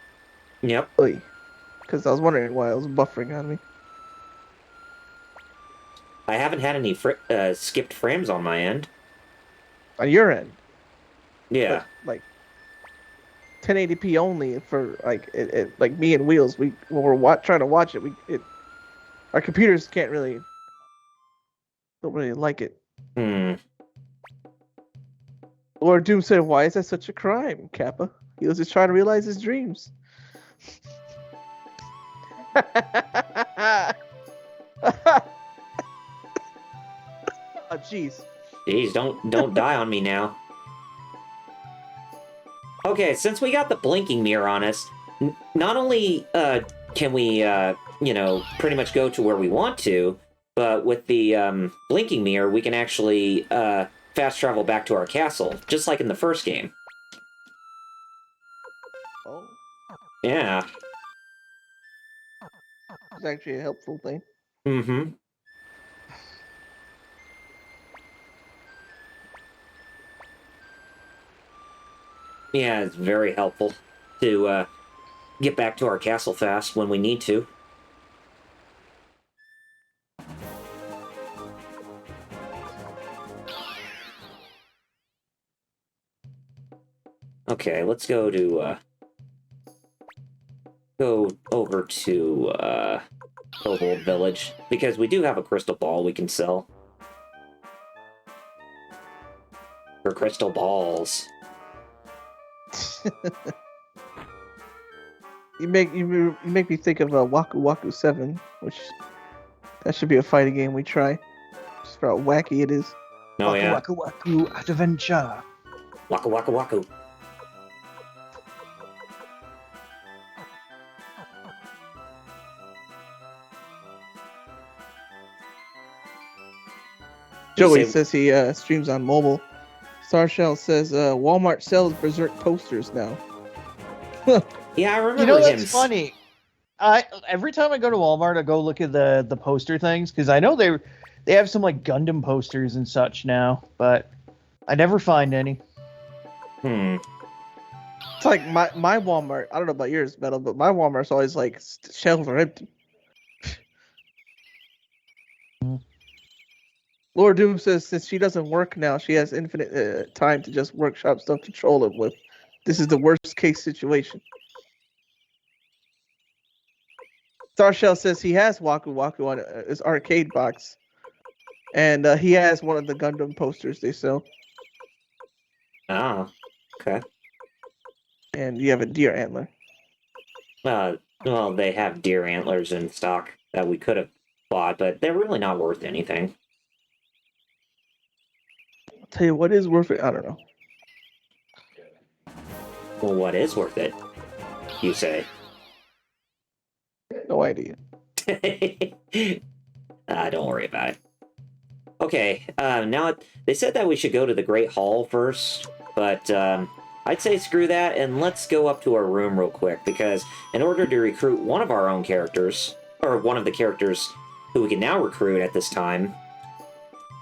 Yep. Because I was wondering why it was buffering on me. I haven't had any skipped frames on my end. On your end. Yeah. Like 1080p only for like me and Wheels. When we're trying to watch it, our computers don't really like it. Lord Doom said, "Why is that such a crime, Kappa? He was just trying to realize his dreams." Oh, jeez. Jeez, don't die on me now. Okay, since we got the blinking mirror on us, not only can we, pretty much go to where we want to, but with the blinking mirror, we can actually fast travel back to our castle, just like in the first game. Oh. Yeah. It's actually a helpful thing. Mm-hmm. Yeah, it's very helpful to get back to our castle fast when we need to. Okay, let's go over to Kobold Village, because we do have a crystal ball we can sell. For crystal balls. You make me think of Waku Waku 7, which that should be a fighting game we try. Just for how wacky it is. Oh yeah. Waku Waku Adventure. Waku Waku Waku. Joey says he streams on mobile. Starshell says Walmart sells Berserk posters now. Yeah, I remember You know, him. that's funny. Every time I go to Walmart, I go look at the poster things, because I know they have some like Gundam posters and such now, but I never find any. It's like my Walmart. I don't know about yours, Metal, but my Walmart's always like shelves are empty. Laura Doom says since she doesn't work now, she has infinite time to just workshop stuff to troll him with. This is the worst case situation. Starshell says he has Waku Waku on his arcade box, and he has one of the Gundam posters they sell. Oh, okay. And you have a deer antler. Well, they have deer antlers in stock that we could have bought, but they're really not worth anything. I'll tell you what is worth it. I don't know. Well, what is worth it, you say? No idea. Don't worry about it. Okay, now they said that we should go to the Great Hall first, but I'd say screw that and let's go up to our room real quick, because in order to recruit one of our own characters, or one of the characters who we can now recruit at this time,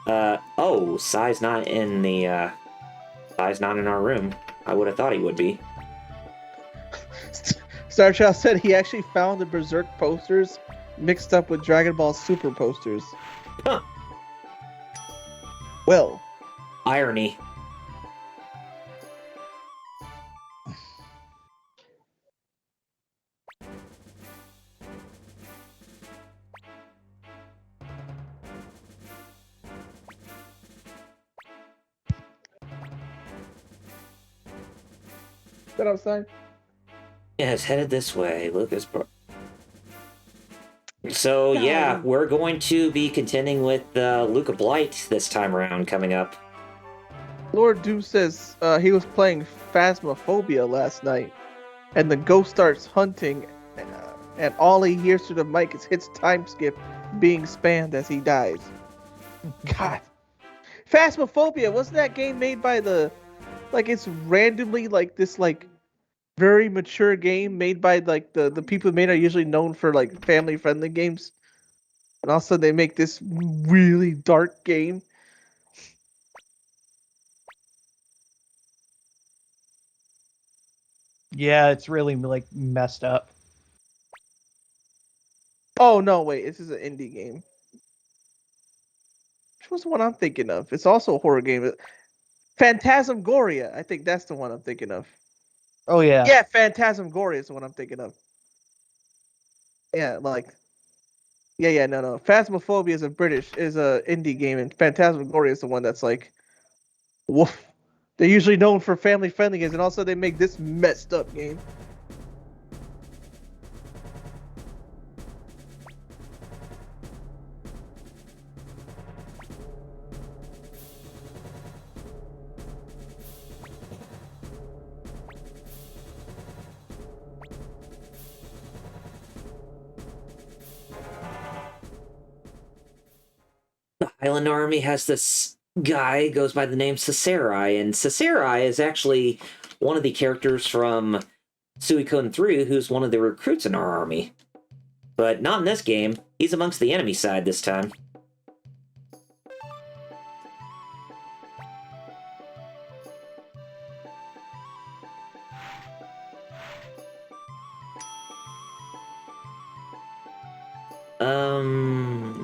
Sai's not in the, Sai's not in our room. I would have thought he would be. Starchild said he actually found the Berserk posters mixed up with Dragon Ball Super posters. Huh. Well, Irony. that outside. Yeah, it's headed this way. Lucas. So, yeah, we're going to be contending with Luca Blight this time around coming up. Lord Doom says he was playing Phasmophobia last night, and the ghost starts hunting, and all he hears through the mic is his time skip being spammed as he dies. God. Phasmophobia, wasn't that game made by it's randomly this very mature game made by the people who made it are usually known for family friendly games, and also they make this really dark game. Yeah, it's really messed up. Oh no, wait, this is an indie game. Which was the one I'm thinking of? It's also a horror game. Phantasmagoria, I think that's the one I'm thinking of. Oh yeah. Yeah, Phantasmagoria is the one I'm thinking of. Yeah, no. Phasmophobia is a indie game, and Phantasmagoria is the one that's woof. They're usually known for family friendly games, and also they make this messed up game. The Highland Army has this guy goes by the name Cicerai, and Cicerai is actually one of the characters from Suikoden 3 who's one of the recruits in our army. But not in this game. He's amongst the enemy side this time.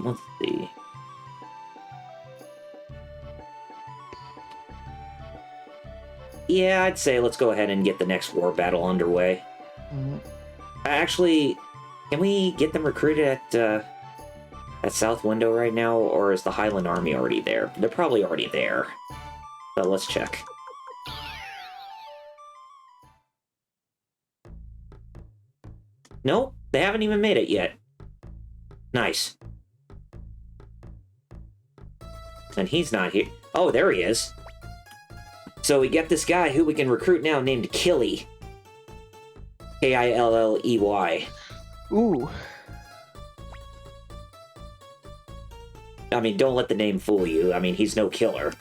Let's see. Yeah, I'd say let's go ahead and get the next war battle underway. Mhm. Actually, can we get them recruited at South Window right now, or is the Highland Army already there? They're probably already there. But let's check. Nope, they haven't even made it yet. Nice. And he's not here. Oh, there he is. So we get this guy who we can recruit now named Killey. Killey. Ooh. I mean, don't let the name fool you. I mean, he's no killer.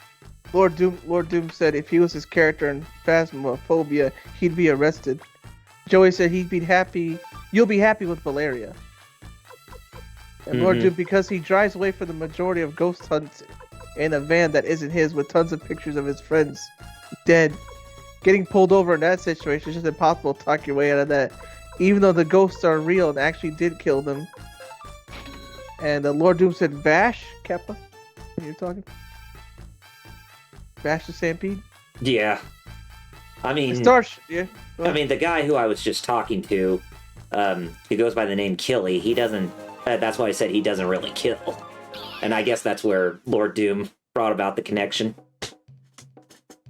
Lord Doom said if he was his character in Phasmophobia, he'd be arrested. Joey said he'd be happy. You'll be happy with Valeria. And Lord Doom, because he drives away for the majority of ghost hunts in a van that isn't his, with tons of pictures of his friends dead. Getting pulled over in that situation is just impossible to talk your way out of that, even though the ghosts are real and actually did kill them. And Lord Doom said, Vash, Keppa, when you're talking? Vash the Stampede? Yeah. I mean, yeah. I mean, the guy who I was just talking to, he goes by the name Killey. He doesn't, that's why I said he doesn't really kill. And I guess that's where Lord Doom brought about the connection.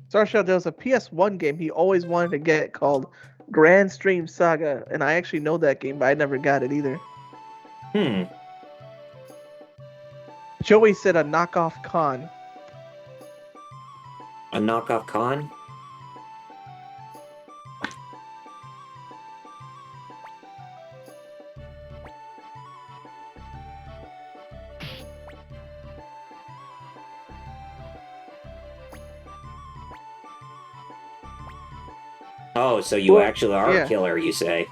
Starshell, there was a PS1 game he always wanted to get called Grand Stream Saga, and I actually know that game, but I never got it either. Joey said a knockoff Khan. A knockoff Khan? Oh, so you Well, actually are yeah. a killer, you say?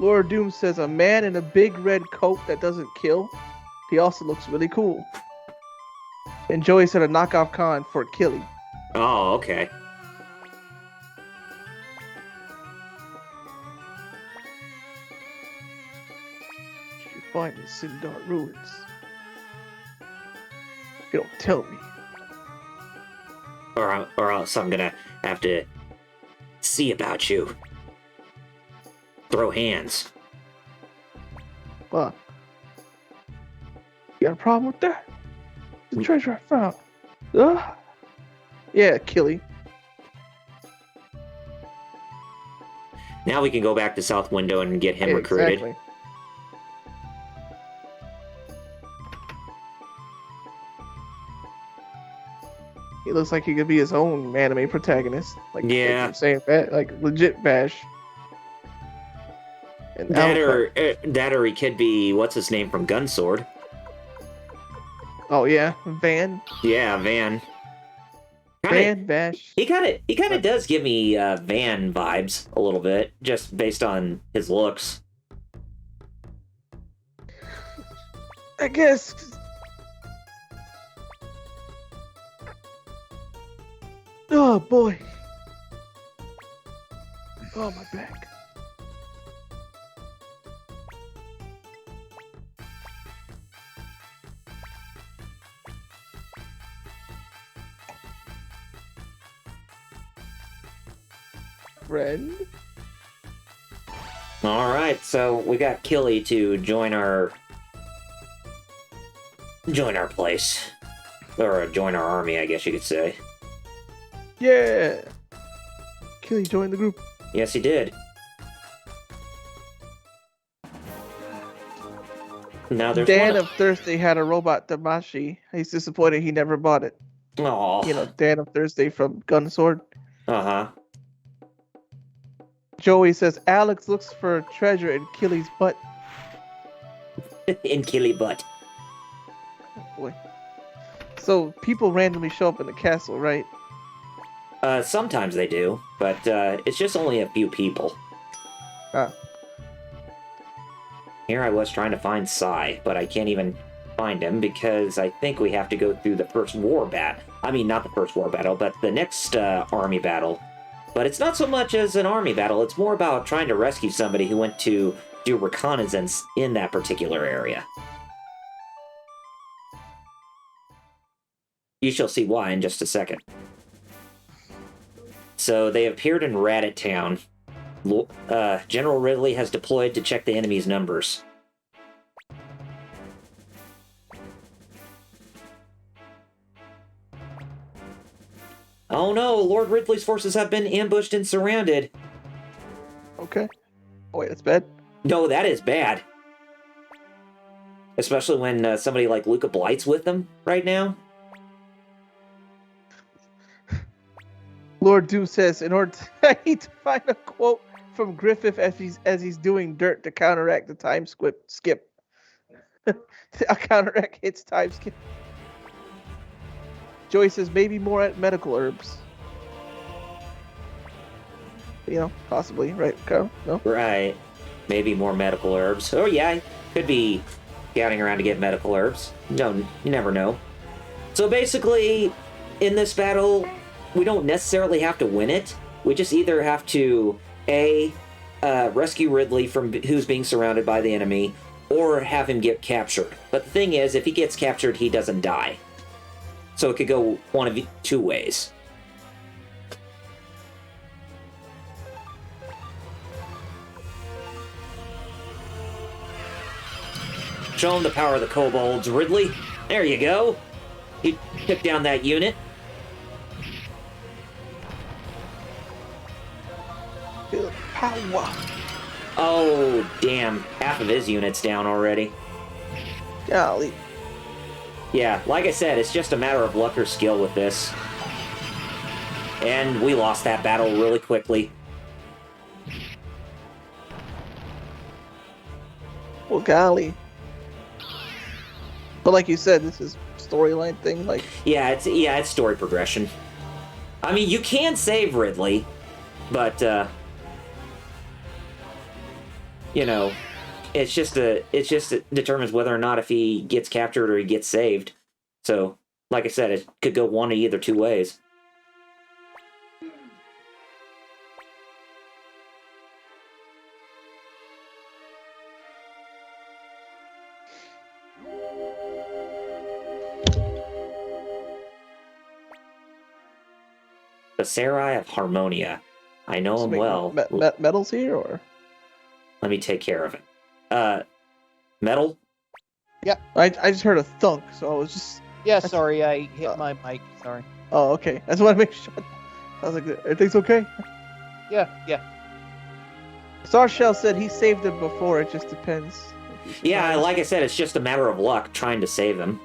Lord Doom says a man in a big red coat that doesn't kill. He also looks really cool. And Joey said a knockoff Khan for killing. Oh, okay. You find the Sindar ruins. You don't tell me. Or else I'm gonna have to see about you. Throw hands. Fuck. You got a problem with that? The treasure I found. Yeah, Killy. Now we can go back to South Window and get him Yeah, recruited. exactly. He looks like he could be his own anime protagonist. Like Yeah. you're saying, like legit Bash. And That or he could be, what's his name from Gunsword? Oh yeah, Van. Yeah, Van. Van Bash. He kind of does give me Van vibes a little bit, just based on his looks. I guess. Oh boy. Oh my back. Friend. All right, so we got Killy to join our place, or join our army, I guess you could say. Yeah. Killy joined the group. Yes, he did. Now there's Dan one. of Thursday had a robot Damashi. He's disappointed he never bought it. Oh. You know, Dan of Thursday from Gunsword. Uh Joey says Alex looks for treasure in Killy's butt. huh. In Killy butt. Oh, boy. So people randomly show up in the castle, right? Sometimes they do, but it's just only a few people. Ah. Here I was trying to find Sai, but I can't even find him because I think we have to go through the first war battle. I mean, not the first war battle, but the next army battle. But it's not so much as an army battle, it's more about trying to rescue somebody who went to do reconnaissance in that particular area. You shall see why in just a second. So they appeared in Radit Town. General Ridley has deployed to check the enemy's numbers. Oh no, Lord Ridley's forces have been ambushed and surrounded. Okay. Oh, wait, that's bad. No, that is bad. Especially when somebody like Luca Blight's with them right now. Lord Doom says, in order to, I need to find a quote from Griffith as he's doing dirt to counteract the time skip. I'll counteract hits time skip. Joey says maybe more medical herbs. You know, possibly, right, Carl? No? Right. Maybe more medical herbs. Oh yeah, could be scouting around to get medical herbs. No, you never know. So basically, in this battle, we don't necessarily have to win it. We just either have to rescue Ridley from who's being surrounded by the enemy, or have him get captured. But the thing is, if he gets captured, he doesn't die. So it could go one of two ways. Show him the power of the kobolds, Ridley. There you go. He took down that unit. Feel the power. Oh, damn. Half of his unit's down already. Golly. Yeah, like I said, it's just a matter of luck or skill with this. And we lost that battle really quickly. Well, golly. But like you said, this is storyline thing. Like, Yeah, it's story progression. I mean, you can save Ridley, But you know, it determines whether or not if he gets captured or he gets saved. So, like I said, it could go one of either two ways. The Sarai of Harmonia. I know him well. Medals here, or? Let me take care of it. Metal? Yeah, I just heard a thunk, so I was just... Yeah, sorry, I hit my mic. Sorry. Oh, okay. I just want to make sure. I was like, everything's okay? Yeah. Starshell said he saved him before, it just depends. Yeah, like I said, it's just a matter of luck trying to save him.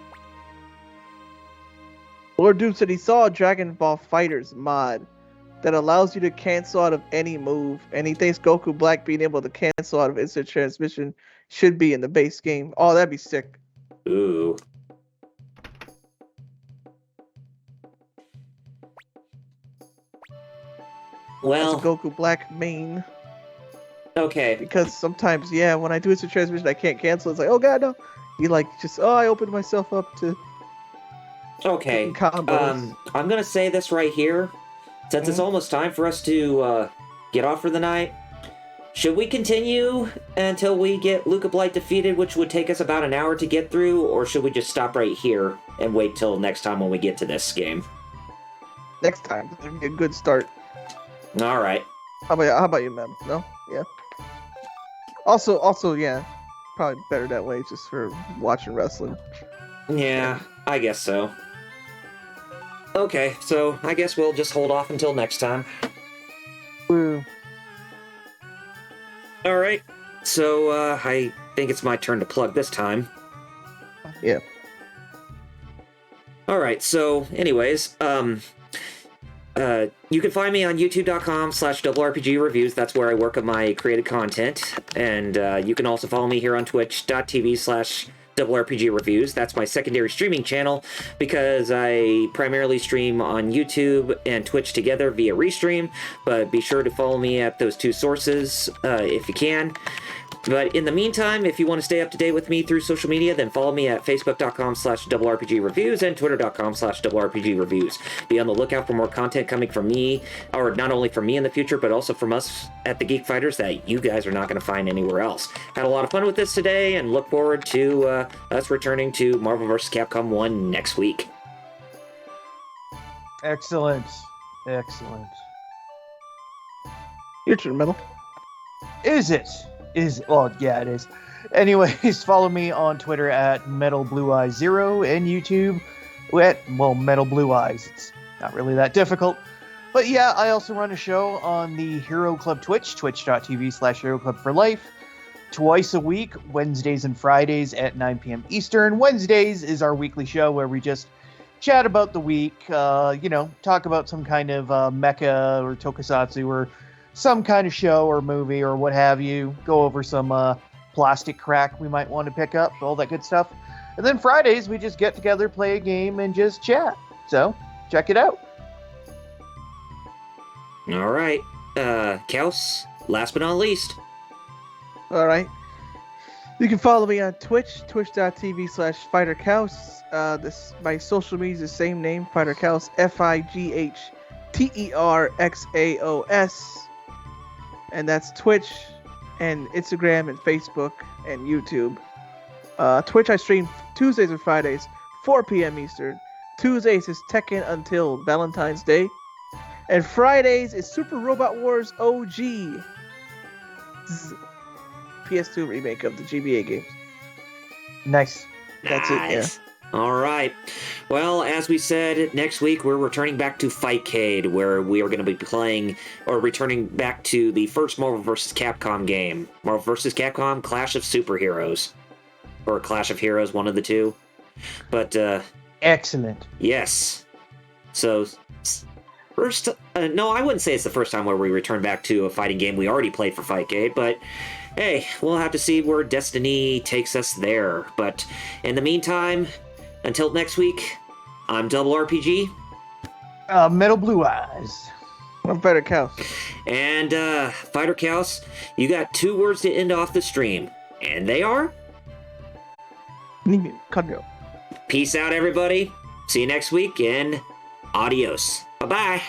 Lord Doom said he saw a Dragon Ball Fighters mod that allows you to cancel out of any move, and he thinks Goku Black being able to cancel out of instant transmission should be in the base game. Oh, that'd be sick. Ooh. Well, that's a Goku Black main. Okay. Because sometimes, yeah, when I do instant transmission, I can't cancel. It's like, oh god, no. You like just, I opened myself up to. Okay. Combos. I'm gonna say this right here, since it's almost time for us to get off for the night. Should we continue until we get Luca Blight defeated, which would take us about an hour to get through, or should we just stop right here and wait till next time when we get to this game? Next time, that'd be a good start. All right. How about you, man? No, yeah. Also, yeah, probably better that way, just for watching wrestling. Yeah, I guess so. Okay, so I guess we'll just hold off until next time. Woo. All right, so I think it's my turn to plug this time. Yeah. All right, so anyways, you can find me on youtube.com/RPGreviews. That's where I work on my created content. And you can also follow me here on twitch.tv/RPGreviews. That's my secondary streaming channel because I primarily stream on YouTube and Twitch together via Restream. But be sure to follow me at those two sources if you can. But in the meantime, if you want to stay up to date with me through social media, then follow me at facebook.com/RPGreviews and twitter.com/RPGreviews. Be on the lookout for more content coming from me, or not only from me in the future, but also from us at the Geek Fighters that you guys are not going to find anywhere else. Had a lot of fun with this today, and look forward to us returning to Marvel vs. Capcom 1 next week. Excellent. Your turn, Metal. Is it? Well, yeah, it is. Anyways, follow me on Twitter at MetalBlueEye0 and YouTube at, Metal Blue Eyes. It's not really that difficult. But yeah, I also run a show on the Hero Club Twitch, twitch.tv/HeroClubForLife, twice a week, Wednesdays and Fridays at 9 p.m. Eastern. Wednesdays is our weekly show where we just chat about the week, talk about some kind of mecha or tokusatsu or some kind of show or movie or what have you, go over some plastic crack we might want to pick up, all that good stuff. And then Fridays, we just get together, play a game, and just chat. So, check it out. All right. Kaus, last but not least. All right. You can follow me on Twitch, twitch.tv/FighterKaus. My social media is the same name, FighterKaus, FIGHTERXAOS. And that's Twitch and Instagram and Facebook and YouTube. Twitch, I stream Tuesdays and Fridays, 4 p.m. Eastern. Tuesdays is Tekken until Valentine's Day. And Fridays is Super Robot Wars OG. PS2 remake of the GBA games. Nice. That's it, yeah. All right. Well, as we said, next week we're returning back to Fightcade, where we are going to be playing, or returning back to the first Marvel vs. Capcom game. Marvel vs. Capcom Clash of Superheroes. Or Clash of Heroes, one of the two. But, excellent. Yes. So, first... no, I wouldn't say it's the first time where we return back to a fighting game we already played for Fightcade, but... hey, we'll have to see where Destiny takes us there. But, in the meantime... until next week, I'm Double RPG. Metal Blue Eyes. I'm Fighter Cows. And, Fighter Cows, you got 2 words to end off the stream. And they are? Nimi, Kanyo. Peace out, everybody. See you next week, and adios. Bye-bye.